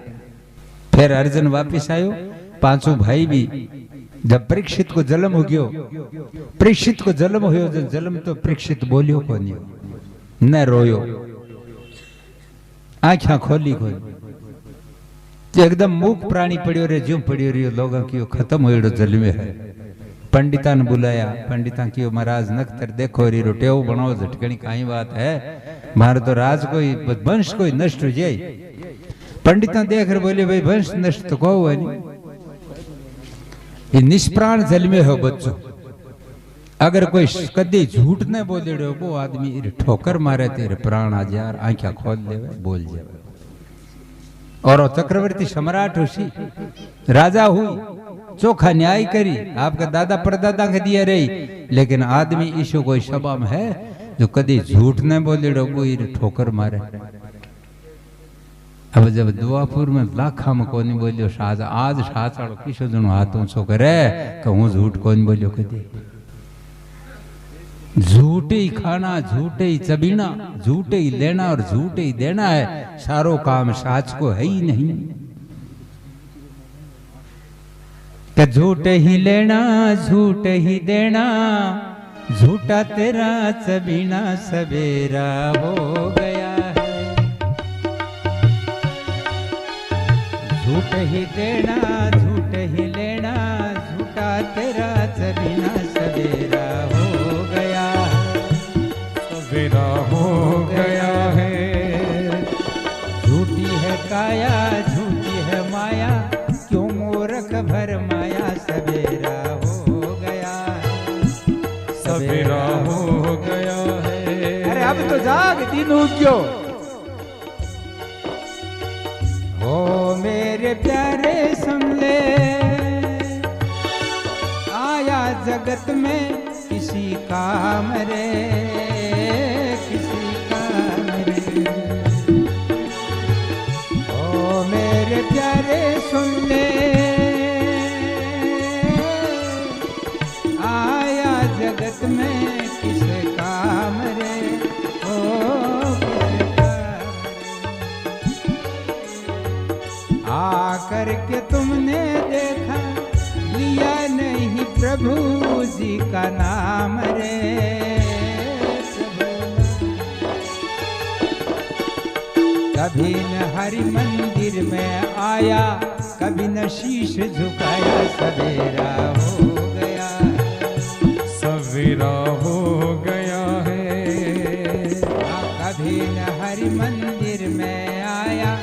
फिर अर्जुन वापिस आयो, 5 भाई भी। जब परीक्षित को जन्म हो गयो, परीक्षित को जन्म हो जब जन्म तो परीक्षित बोलियो को नहीं, न रोयो, आंखा खोली एकदम मूक प्राणी पड़ियो रे, ज्यों पड़ियो रियो लोगों की खत्म हो जलमे है। पंडिता ने बुलाया, पंडिता की महाराज नखतर देखो री रोटेव बनाओ झटकनी कहीं बात है, मारे तो राज कोई वंश कोई नष्ट हो जाए। पंडिता देख रहे बोले भाई वंश नष्ट तो कहो है नहीं, ये निष्प्राण जल में हो बच्चों। अगर कोई कदी झूठ न बोले वो आदमी ठोकर मारे तेरे प्राण आ जाए, आंखें खोल दे बोल जाए। और चक्रवर्ती सम्राट हुई, राजा हुई, चोखा न्याय करी, आपका दादा परदादा के दिया रही। लेकिन आदमी ईशो कोई सभा में है जो कदी झूठ न बोले वो ठोकर मारे। अब जब दुआपुर में लाखा में कोनी बोलियो साज आज साथ वालों किशो जनो हाथ ऊंचो करे कहूँ झूठ कोनी बोलियो कदी झूठे ही खाना झूठे ही चबीना झूठे ही लेना और झूठे ही देना है सारो काम साच को है ही नहीं कि झूठे ही लेना झूठे ही देना झूठा तेरा चबीना सवेरा हो गया है झूठे ही देना झूठे ही लेना झूठा तेरा चबीना सवेरा हो गया सवेरा हो गया है झूठी है काया झूठी है माया क्यों मूर्ख भर माया सवेरा हो गया सवेरा हो गया है। अरे अब तो जाग दिन उग्यो हो मेरे प्यारे सुन ले आया जगत में किसी काम रे किसी काम रे ओ मेरे प्यारे सुन ले आया जगत में किस काम रे ओ किस काम आकर के तुमने देखा लिया नहीं प्रभु जी का नाम रे कभी न हरि मंदिर में आया कभी न शीश झुकाया सवेरा हो गया सवेरा हो गया है कभी न हरि मंदिर में आया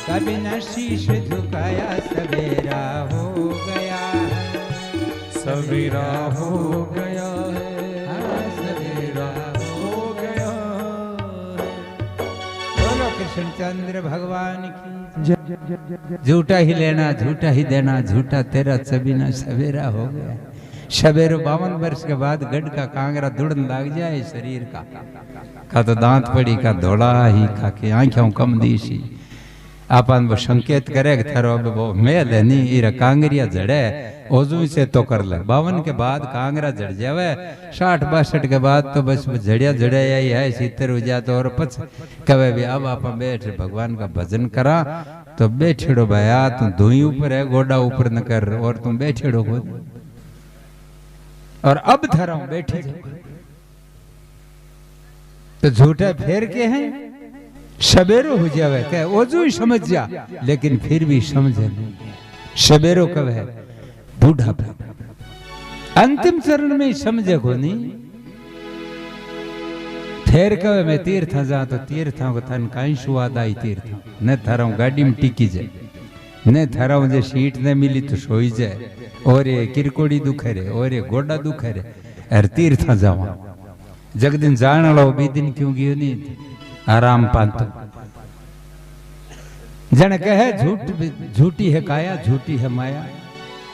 कभी न शीश झुकाया सवेरा हो गया सवेरा हो गया है सवेरा हो गया। बोलो कृष्णचंद्र भगवान की झूठा ही लेना झूठा ही देना झूठा तेरा चबीना सवेरा हो गया सवेरो 52 वर्ष के बाद गढ़ का कांगरा दुड़न लग जाए शरीर का तो दांत पड़ी का धोड़ा ही खा के आंखों कम दीसी आपन वो संकेत करे कि थारो अब वो मेल है नहीं इरा कांगरिया जड़े ओजू से तो कर ले 52 के बाद कांगरा जड़ जावे 60-62 के बाद तो बस जड़िया जड़े यही है 70 हो जाए तो और पछ कवे भी अब आप बैठ भगवान का भजन करा तो बैठेड़ो भैया तू धुई ऊपर है गोडा ऊपर न कर और तुम बैठेड़ो खुद और अब धरा बैठे तो झूठे फेर के हैं सवेरो हो जावे क्या ओजू ही समझ जा लेकिन फिर भी समझे नहीं सवेरो कब है बूढ़ा अंतिम चरण में समझे को नहीं फिर कब मैं तीर्थ जा तो तीर्थ को थन कहीं सुवाद आई तीर्थ न थारा गाड़ी में टिकी जाए न थारा जे सीट न मिली तो सोई जाए और ये किरकोड़ी दुखे रे और ये गोडा दुखे रे अरे तीर्थ जावा जगदिन जान लो बी दिन क्यों गयो नहीं आराम पातो जन कहे झूठी है काया झूठी है माया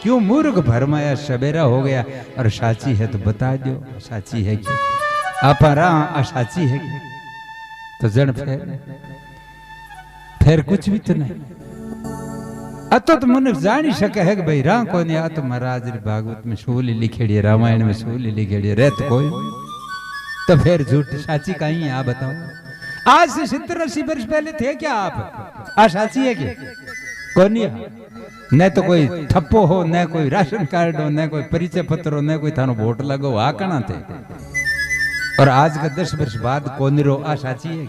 क्यों मूर्ख भरमाया सवेरा हो गया और साची है तो बता दो साची है कि अपरा असाची है कि तो जन फिर कुछ भी तो नहीं अतो तो मनुष्य जानी सके है कि भाई रा को नहीं आ तो महाराज भागवत में शूली लिखेड़ी रामायण में शूली लिखेड़ी रेत कोई तो फिर झूठ साची कहीं है आप बताओ आज से 70-80 वर्ष पहले थे क्या आप साची है क्या कौन न तो कोई ठप्पो हो न कोई राशन कार्ड हो न कोई परिचय पत्र हो न कोई थानो वोट लगो आ कना थे और आज का 10 वर्ष बाद कौन रो साची है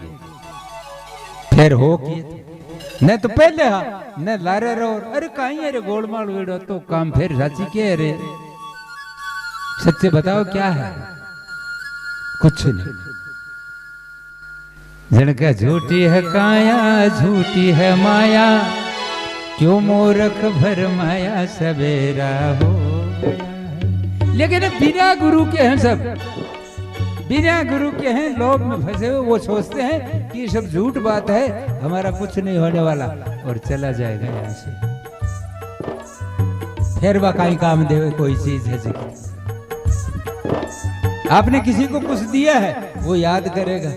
फिर हो किए न तो पहले हा न लारे रो अरे कहीं अरे गोलमाल वेड़ो तो काम फिर साची के रे सच्चे बताओ क्या है कुछ नहीं जनका झूठी है काया झूठी है माया क्यों मूर्ख भर माया सवेरा हो गया लेकिन बिना गुरु के हैं सब बिना गुरु के हैं लोभ में फंसे हुए वो सोचते हैं कि सब झूठ बात है हमारा कुछ नहीं होने वाला और चला जाएगा यहाँ से फिर वह कहीं काम देवे कोई चीज है जी आपने किसी को कुछ दिया है वो याद करेगा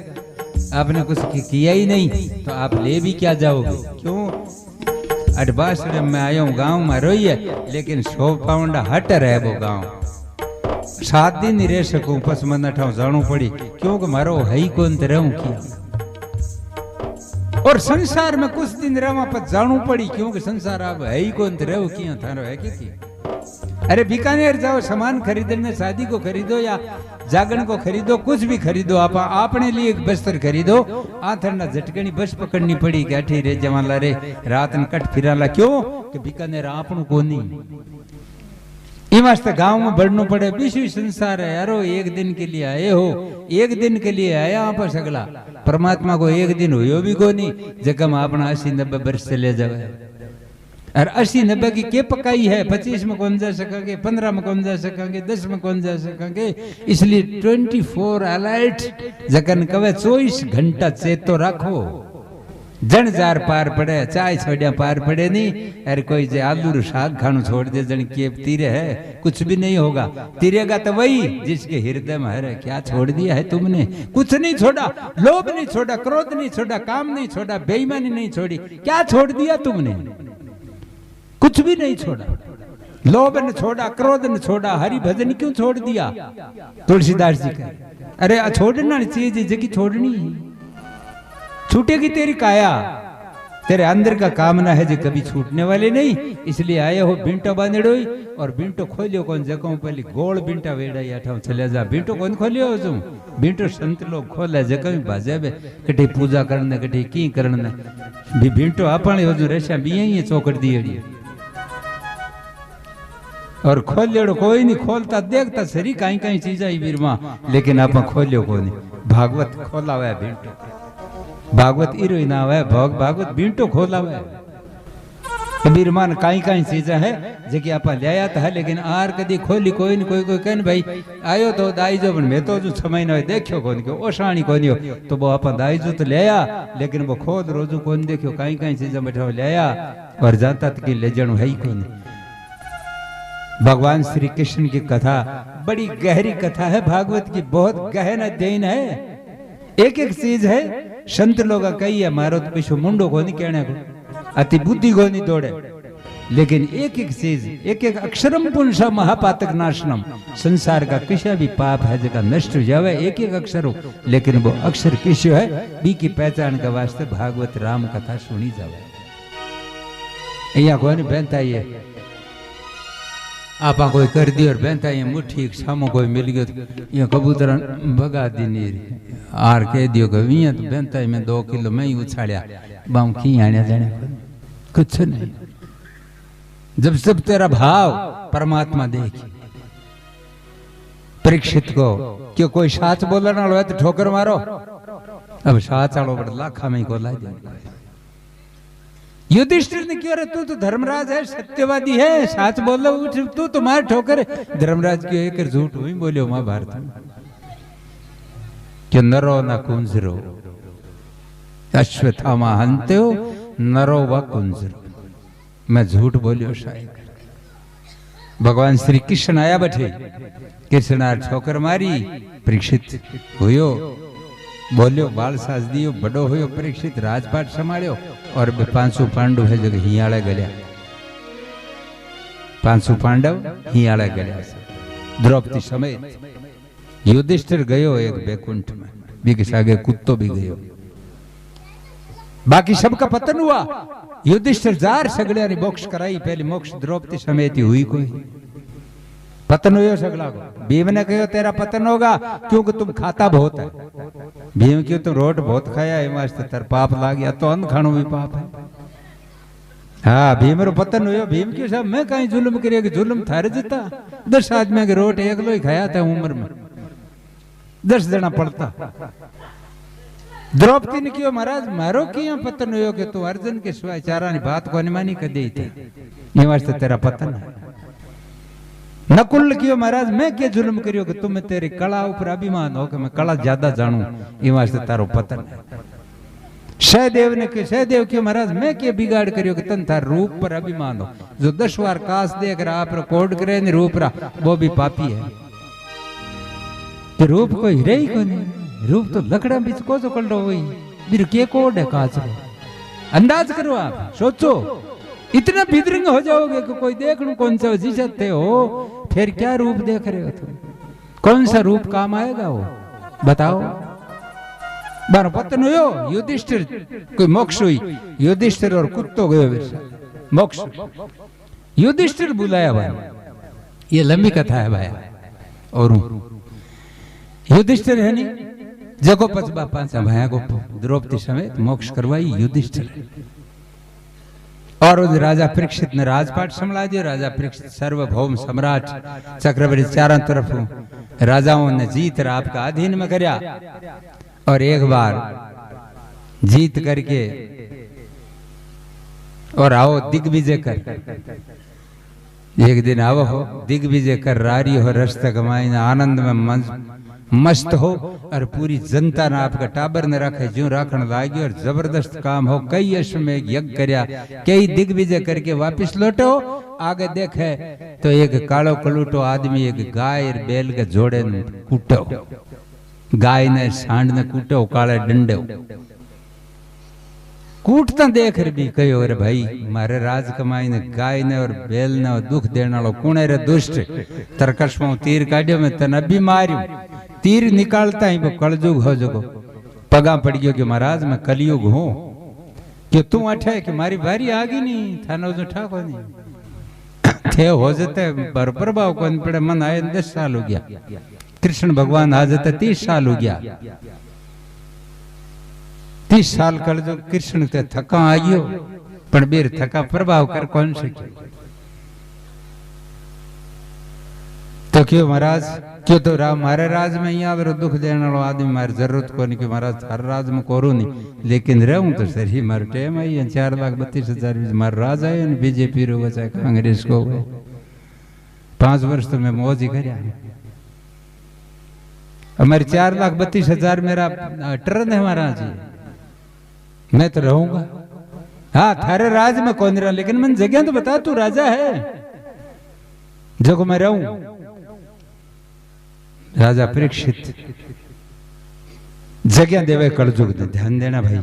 आपने कुछ किया ही नहीं तो आप ले भी क्या जाओगे? क्यों? अडबासड़े में आयो गांव में रोई है, लेकिन 100 पाउंड हट रहे वो गांव। 7 दिन ही रह सकूं, बस मन अठाऊ जाणू पड़ी, क्योंकि मारो है कौन तो रहूं किया। और संसार में कुछ दिन रहा पर जाणू पड़ी, क्योंकि संसार अब है ही कौन तो रहूं किया थारो है कि। अरे बीकानेर जाओ, सामान खरीदने, शादी को खरीदो या जागरण को खरीदो, कुछ भी खरीदो, आप अपने लिए एक बस्तर खरीदो। आथरना झटकनी बस पकड़नी पड़ी कि अठी रे जवाला रे रात न कट फिराला, क्यों कि बीकानेर आपनु कोनी। इमास्ते गांव में बढ़ना पड़े, विश्व संसार है यारो। एक दिन के लिए आए हो, एक दिन के लिए आया आप सगला। परमात्मा को एक दिन हो भी को नहीं, जगम अपना 80-90 वर्ष से ले जावे। और 80-90 की के पकाई है, 25 में कौन जा सकेंगे, 15 में कौन जा सकेंगे, 10 में कौन जा सकेंगे। इसलिए 24 अलर्ट जगन कवे 24 घंटा चेतो रखो। जन जार पार पड़े, चाय छोड़िया पार पड़े नहीं। अरे कोई जे आलू साग खानु छोड़ दे, जन के तीरे है, कुछ भी नहीं होगा। तीरेगा तो वही जिसके हृदय में है। क्या छोड़ दिया है तुमने? कुछ नहीं छोड़ा, लोभ नहीं छोड़ा, क्रोध नहीं छोड़ा, काम नहीं छोड़ा, बेईमानी नहीं छोड़ी। क्या छोड़ दिया तुमने? कुछ भी नहीं छोड़ा। लोभ ने छोड़ा, क्रोध ने छोड़ा, हरि भजन क्यों छोड़ दिया? तुलसीदास जी का अरे छोड़ना चीज जगी छोड़नी, छूटेगी तेरी काया। तेरे अंदर का कामना है जो कभी छूटने वाले नहीं। इसलिए आए हो बिंटो बांधड़ो, और बिंटो खोलियो कौन जगह पहले गोल बिंटा वेड़ा अठाऊ चले जा। बिंटो कौन खोलियो तुम? बिंटो संत लोग खोले जगह बाजे कटे पूजा करने, कटे की करने भी बिंटो अपने हजू रेशा भी यही चौकट दिए। और खोलियो कोई नहीं खोलता, देखता सरी कहीं कहीं चीज आई बीरमा, लेकिन आप खोलियो को नहीं। भागवत खोला हुआ है बिंटो, भागवत इरो ही ना है, भागवत बिंटो खोला हुआ है। बीरमान कहीं कहीं चीजा है जेकी आप ले आया था, लेकिन आर कदी खोली कोई नहीं। कोई कहन भाई आयो तो दाईजो, मैं तो जो 6 महीना देखियो कौन क्यों ओसाणी कौन हो, तो वो आप दाईजो तो ले आया, लेकिन वो खोद रोजू कौन देखियो। कहीं कहीं चीजा बैठा ले आया और जाता तक ले जाणु है ही कौन। भगवान श्री कृष्ण की कथा बड़ी गहरी कथा है, भागवत की बहुत गहन अध्ययन है। एक एक चीज है, संत लोग कही है मारो तो पिछो मुंडो को नहीं कहने को, अति बुद्धि को नहीं दौड़े, लेकिन एक एक चीज, एक एक अक्षरम पुंसा महापातक नाशनम। संसार का किसी भी पाप है जगह नष्ट हो जावे, एक एक अक्षर हो, लेकिन वो अक्षर किसी है बी की पहचान के वास्ते भागवत राम कथा सुनी जावे। अहिया कोई बेनता है आपा कोई कर दी और बेनता ये मुट्ठी सामो कोई मिल गयो तो ये कबूतर भगा दी नीर आर कह दियो कि विया तो बेनता में 2 किलो मैं ही उछाड़िया बाम की आने जाने कुछ नहीं। जब सब तेरा भाव परमात्मा देख। परीक्षित को क्यों कोई साच बोलने वाला है तो ठोकर मारो, अब साच आलो बड़ लाखा में को ला दे। युधिष्ठिर ने क्यों रे, तू तो धर्मराज है, सत्यवादी है, साच बोल उठ, तू तो मार ठोकर। धर्मराज क्यों एक झूठ हुई बोलियो महाभारत में, क्यों नरो न कुंजरो अश्वत्थामा हंते हो नरो व कुंजरो। मैं झूठ बोलियो शायद। भगवान श्री कृष्ण आया बैठे, कृष्ण ठोकर मारी, परीक्षित हुयो बोलियो, बाल साज दियो, बड़ो हुयो परीक्षित, राजपाट संभाळ्यो और 500 पांडव है जगह हियाड़े गल्या। 500 पांडव हियाड़े गल्या, द्रौपदी समेत। युधिष्ठिर गयो एक बैकुंठ में, बीके आगे कुत्तो भी गयो, बाकी सबका पतन हुआ। युधिष्ठिर जार सगड़िया ने मोक्ष कराई, पहले मोक्ष द्रौपदी समेत ही हुई, कोई पतन हुआ सगला को। भीम ने कहो तेरा पतन होगा क्योंकि तुम खाता बहुत है। भीम क्यों तुम रोट बहुत खाया है, वास्ते तेरा पाप लाग गया, तो अन्न खानो भी पाप है। हाँ भीम रो पतन हुयो। भीम क्यों साहब मैं कहीं जुल्म करिए, जुल्म थारे जता 10 आदमी के रोट एकलो ही खाया था उम्र में, 10 जना पड़ता। द्रौपदी ने क्यों महाराज मारो क्यों पतन हुयो कि तू अर्जुन के सिवाय चारा ने बात को मानी कर दी थी, ये वास्ते तेरा पतन है। नकुल क्यों महाराज मैं क्या जुल्म करियो कि तुम्हें तेरी कला ऊपर अभिमान हो कि मैं कला ज्यादा जानू, ये वास्ते तारो पतन है। सहदेव ने क्यों, सहदेव क्यों महाराज मैं क्या बिगाड़ करियो कि तन थार रूप पर अभिमान हो। जो 10 बार काश देख रहा आप कोड करे नहीं रूप रहा, वो भी पापी है। कि रूप कोई हीरे ही को नहीं, रूप तो लकड़ा बीच को जो कल रहा वही बिर के कोड है काच रो अंदाज करो आप सोचो इतना बिदरंग हो जाओगे कि कोई देखने कौन सा जिसते हो फिर क्या रूप देख रहे हो तुम कौन सा रूप काम आएगा वो बताओ बार पतन हो युधिष्ठिर कोई मोक्ष हुई युधिष्ठिर और कुत्तो गयो मोक्ष युधिष्ठिर बुलाया भाई ये लंबी कथा है भाई और युधिष्ठिर है नहीं जगो पचबा पांचा भाया को द्रौपदी समेत मोक्ष करवाई युधिष्ठिर और उस राजा परीक्षित ने राजपाट संभाला दिया राजा परीक्षित सर्वभौम सम्राट चक्रवर्ती चारों तरफ राजाओं ने जीत कर आपका अधीन में करया और एक बार जीत करके और आओ दिग्विजय कर एक दिन आओ हो दिग्विजय कर रारी हो रस्त कमाई आनंद में मस्त हो और पूरी जनता ने आपका टाबर ने रखे जो राखण लागी और जबरदस्त काम हो कई अश्वमेघ यज्ञ करया कई दिग्विजय करके वापिस लौटो आगे देखे तो एक कालो कलूटो आदमी एक गाय और बैल के जोड़े कूटो गाय ने सांड ने कूटो काले डंडे कूटता देख भी कहो अरे भाई मारे राज कमाई ने गाय ने और बैल ने और दुख देने वालों कुणे रे दुष्ट तरकश में तीर काढ़ियो में तने अभी मारियो तीर निकालता ही वो कलयुग हो जगो पगा पड़ गयो कि महाराज मैं कलयुग हूं कि तू अठे कि मारी बारी आ गई नहीं थानो जो ठाको नहीं थे हो जते पर प्रभाव कोन पड़े मन आए 10 साल हो गया कृष्ण भगवान आ जाते 30 साल हो गया 30 साल कर जो कृष्ण ते थका आयो पण बेर थका प्रभाव कर कौन सके तो क्यों महाराज क्यों तो मारे राज में यहाँ पर दुख देने वाला आदमी मारी जरूरत को नहीं कि महाराज हर राज में कोरू नहीं लेकिन रहूं तो सर ही मारे टेम आई 4,32,000 मारे राज आए बीजेपी रो चाहे कांग्रेस को 5 वर्ष तो मैं मौज ही करया हमारे 4,32,000 मेरा टर्न है महाराज जी मैं तो रहूंगा हाँ थारे राज में कौन रहा लेकिन मन जगह तो बता तू राजा है जगह मैं रहूं राजा परीक्षित जगह देवे कलयुग दे ध्यान देना भाई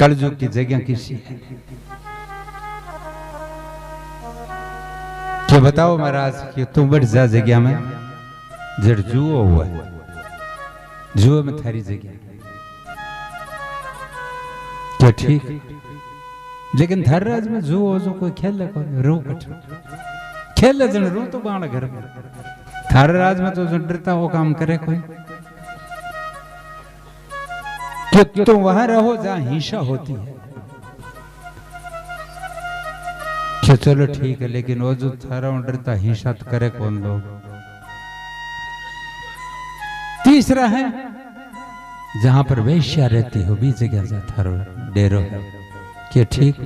कलयुग की जगह किसी है क्या बताओ महाराज कि तुम बढ़ जा जगह में जड़ जुओ हुआ जुओ में थारी जगह क्या ठीक लेकिन थार राज में जुओ जो कोई खेल ले कोई रो कट खेल जन रो तो बाण घर में थारे राज में तो जो डरता वो काम करे कोई कि तुम वहां रहो जहां हिंसा होती है कि चलो ठीक है लेकिन वो जो थारा डरता हिंसा तो करे कौन लोग तीसरा है जहां पर वेश्या रहती हो भी जगह जा थारो डेरो है कि ठीक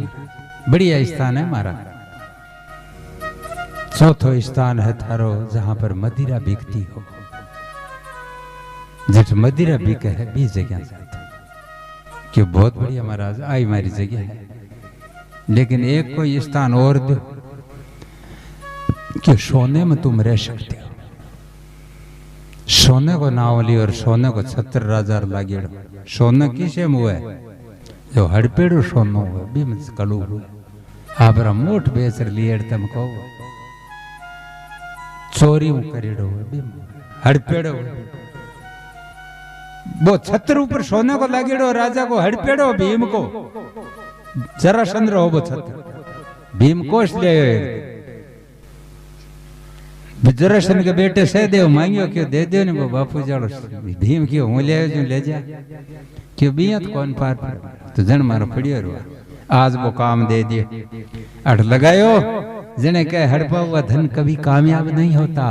बढ़िया स्थान है हमारा चौथो स्थान है थारो जहां पर मदिरा बिकती हो जिस मदिरा बिके है भी जगह जाते कि बहुत बढ़िया महाराज आई हमारी जगह है लेकिन एक कोई स्थान और दो कि सोने में तुम रह सकते हो सोने को नावली और सोने को 70,000 लागे सोने किसे मुँह है जो हड़पेड़ो सोनो हुआ भी कलू आप मोट बेचर लिए तम को चोरी करेड़ो हड़पेड़ो वो छत्र ऊपर सोने को लागेड़ो राजा को हड़पेड़ो भीम को जरासंध हो वो छत्र भीम कोश ले जरासंध के बेटे से देव मांगियो क्यों दे दो ने वो बापू जाड़ो भीम क्यों हूं ले जा क्यों बियत कौन पार तो जन मारो पड़ियो रो आज वो काम दे दिए अठ लगायो जिन्हें कहे हड़पा हुआ धन कभी कामयाब नहीं होता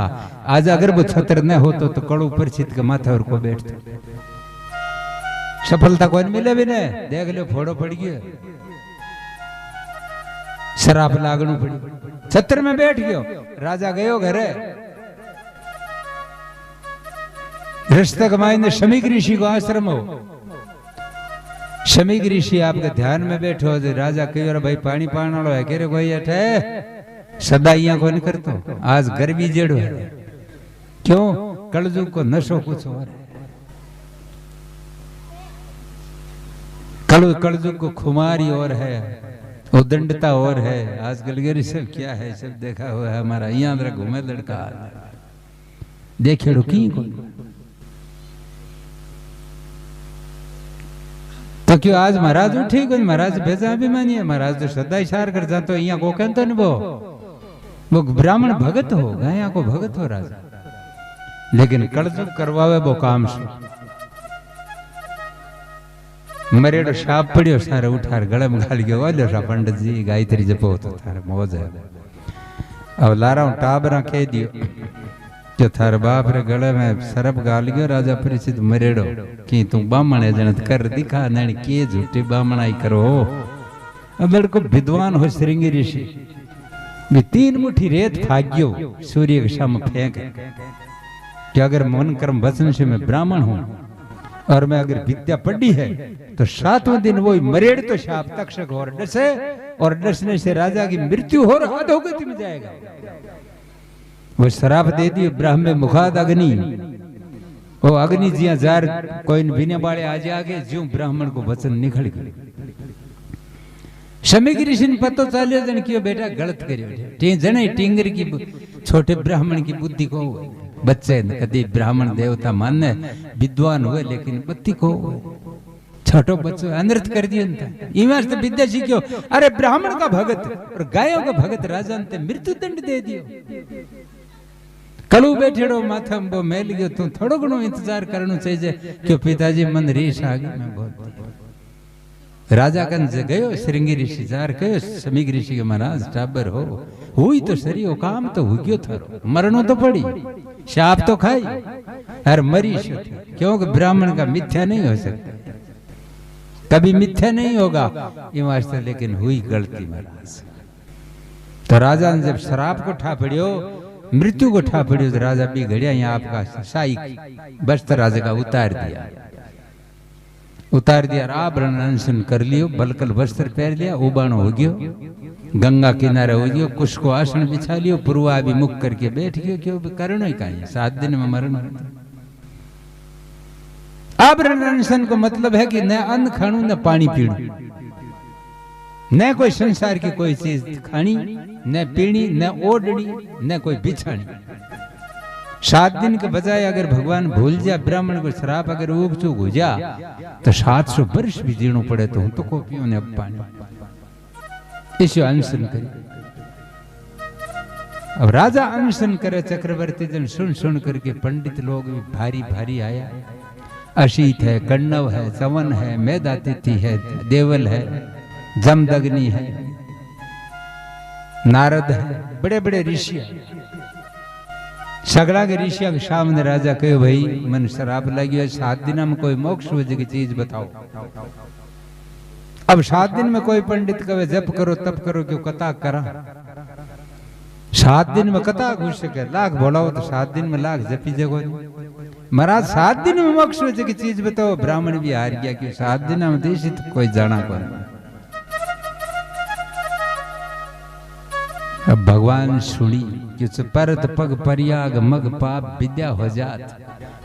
आज अगर वो छत्र न हो तो कड़ू परिचित के माथे और को बैठते सफलता को मिले भी नहीं देख लो फोड़ो पड़ गया शराब लागणू पड़ी छत्र में बैठ गयो राजा गयो घरे रिश्ते कमाई ने शमीक ऋषि को आश्रम हो शमीक ऋषि आपके ध्यान में बैठो राजा कहो भाई पानी पानी वालों है कह कोई अठे सदा यहाँ को नहीं करतो आज गर्मी जेड़ो है क्यों कलयुग को नशो कुछ और कलयुग को खुमारी और है, उदंडता और है, आजकल ये सब क्या है, सब देखा हुआ है हमारा। यहाँ अंदर घूमे लड़का देखे की तो क्यों आज महाराज उठी को महाराज भेजा भी मानिए, महाराज तो सदा इशार कर जाते यहाँ को कहते न वो ब्राह्मण भगत हो गया, यहाँ को भगत हो राजा, लेकिन कलजुग करवावे वो काम से मरेड़ो शाप पड़ियो सारे उठार गले में घाल गयो, वालो सा पंडित जी गायत्री जपो तो थारे मौज है। अब लारा टाबरा कह दियो जो थारे बाप रे गले में सरप गाल गयो, राजा परिचित मरेड़ो कि तू बामण है जनत कर दिखा नैन के झूठी बामणाई करो। अब लड़को विद्वान हो श्रृंगी ऋषि भी 3 मुट्ठी रेत फाग्यो सूर्य के सामने फेंक कि अगर मन कर्म वचन से मैं ब्राह्मण हूं और मैं अगर विद्या पढ़ी है तो 7वें दिन वो मरेड़ तो शाप तक्षक और डसे, और डसने से राजा की मृत्यु हो रहा अधोगति में जाएगा। वो शराप दे दी ब्राह्मण मुखाद अग्नि, वो अग्नि जिया जार कोई बिने बाड़े आज आगे ज्यों ब्राह्मण को वचन निकल गए। शमी की ऋषि ने पतो चालियो जन कियो बेटा गलत करियो जने टिंगर की छोटे ब्राह्मण की बुद्धि को बच्चे कभी ब्राह्मण देवता मानने विद्वान हुए लेकिन बुद्धि को छोटो बच्चो अनर्थ कर दियो इमार से विद्या सीखियो। अरे ब्राह्मण का भगत और गायों का भगत राजा ने मृत्यु दंड दे दियो। कलू बैठेड़ो माथा में वो मेल गयो, तू थोड़ो घणो इंतजार करनो चाहिए क्यों पिताजी मन रीस आ गई। मैं बहुत राजा कंज गयो श्रृंगी ऋषि जार कहो समीक ऋषि के महाराज टाबर हो हुई तो सरी हो काम तो हो गयो थारो, मरणो तो पड़ी शाप तो खाई और मरी क्योंकि ब्राह्मण का मिथ्या नहीं हो सकता, कभी मिथ्या नहीं होगा ये वास्ते, लेकिन हुई गलती महाराज। तो राजा ने जब शराब को ठा पड़ियो मृत्यु को ठा पड़ियो तो राजा भी घड़िया यहाँ आपका शाही वस्त्र राजा का उतार दिया आभरण अनशन कर लियो, बलकल वस्त्र पहन लिया, उबाणो हो गयो, गंगा किनारे हो गयो, कुश को आसन बिछा लियो, पूर्वाभिमुख करके बैठ गयो। क्यों करणो ही कहीं 7 दिन में मरण। आभरण अनशन को मतलब है कि न अन्न खाणू न पानी पीणू, न कोई संसार की कोई चीज खानी न पीनी न ओढ़नी न कोई बिछानी। 7 दिन के बजाय अगर भगवान भूल जा ब्राह्मण को श्राप अगर उग चूक हो जा तो 700 वर्ष भी जीणो पड़े तो हूं तो को पियो ने अब पानी इसे अनशन करे। अब राजा अनशन करे, चक्रवर्ती जन सुन सुन करके पंडित लोग भी भारी भारी आया। अशीत है, कण्णव है, चवन है, मेधातिथि है, देवल है, जमदग्नि है, नारद है, बड़े बड़े ऋषि सगड़ा के ऋषिया के सामने राजा कहे भाई मन शराब लगी 7 दिन में कोई मोक्ष हो की चीज बताओ। अब 7 दिन में कोई पंडित कहे जप करो तप करो क्यों कथा करा, 7 दिन में कथा घुस सके लाख बोलाओ तो 7 दिन में लाख जपी जगो। महाराज 7 दिन में मोक्ष हो की चीज बताओ। ब्राह्मण भी हार गया क्यों 7 दिन में देश तो कोई जाना कौन। अब भगवान सुनी कि परत पग परियाग मग पाप विद्या हो जात।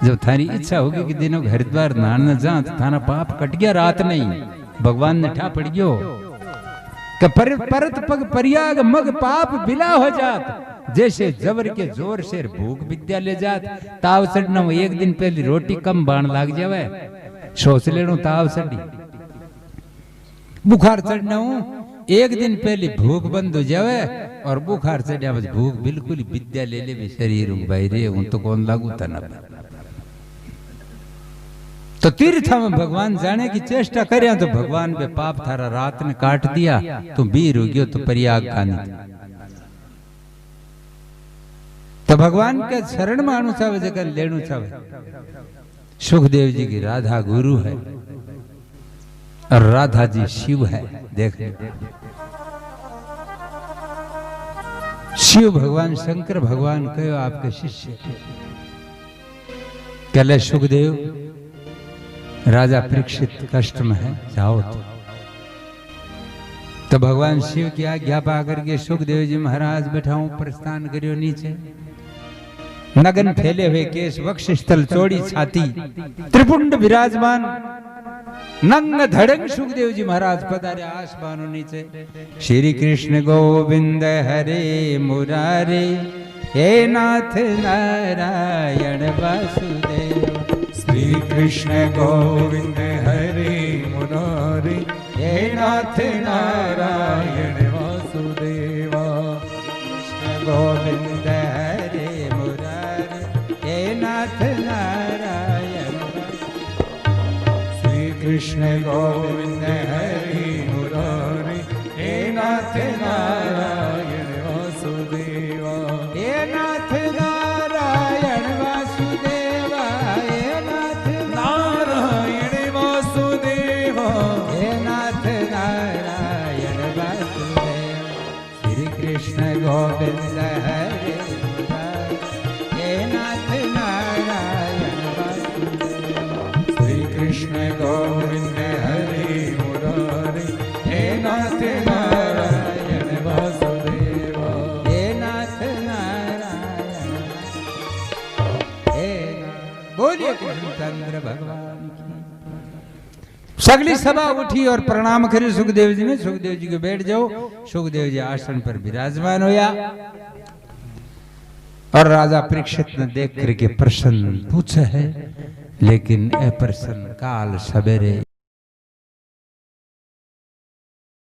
जब थारी इच्छा होगी कि दिनों हरिद्वार नहाने जा तो थाना पाप कट गया, रात नहीं भगवान ने ठा पड़ गयो कि परत पग परियाग मग पाप बिला हो जात। जैसे जबर के जोर से भूख विद्या ले जात। ताव चढ़ना 1 दिन पहले रोटी कम बाण लाग जावे, सोच लेनो ताव चढ़ी। बुखार चढ़ना 1 दिन पहले भूख बंद हो जावे और बुखार चढ़िया भूख बिल्कुल विद्या ले ले भी शरीर भाई रे हूं तो कौन लागू था ना। तो तीर्थ में भगवान जाने की चेष्टा करिया तो भगवान पे पाप थारा रात ने काट दिया तो बीर हो गयो तो परियाग खानी। तो भगवान के शरण में आनु चावे जगह लेनु चावे। सुखदेव जी की राधा गुरु है और राधा जी शिव है। देख शिव भगवान शंकर भगवान कहो आपके शिष्य कहले सुखदेव राजा परीक्षित कष्ट में है जाओ। तो भगवान शिव की आज्ञा पा करके सुखदेव जी महाराज बैठाऊं प्रस्थान करियो नीचे। नगन फैले हुए केश, वक्ष स्थल चौड़ी छाती, त्रिपुंड विराजमान, नंग धड़ंग सुखदेव जी महाराज पधारे आसमानों नीचे। श्री कृष्ण गोविंद हरे मुरारे, हे नाथ नारायण वासुदेव। श्री कृष्ण गोविंद हरे मुरारे, हे नाथ नारायण वासुदेवा। कृष्ण गोविंद हरे मुरारे, हे नाथ नारायण। श्री कृष्ण गोविंद हरे मुरारे, हे नाथ नारायण वासुदेवा। हे नाथ नारायण वासुदेवा, हे नाथ नारायण वासुदेवा। हे नाथ नारायण वासुदेव। श्री कृष्ण गोविंद हरे मुरारे, हे नाथ नारायण वासुदेव। श्री कृष्ण गोविंद हरे मुरारे, हे नाथ नारायण वासुदेवा। हे नाथ नारायण, हे बोलिए कृष्णचंद्र भगवान की। सगली सभा उठी और प्रणाम करे सुखदेव जी ने। सुखदेव जी को बैठ जाओ। सुखदेव जी आसन पर विराजमान होया और राजा परीक्षित ने देख करके प्रसन्न पूछे है, लेकिन ए प्रसन्न काल सवेरे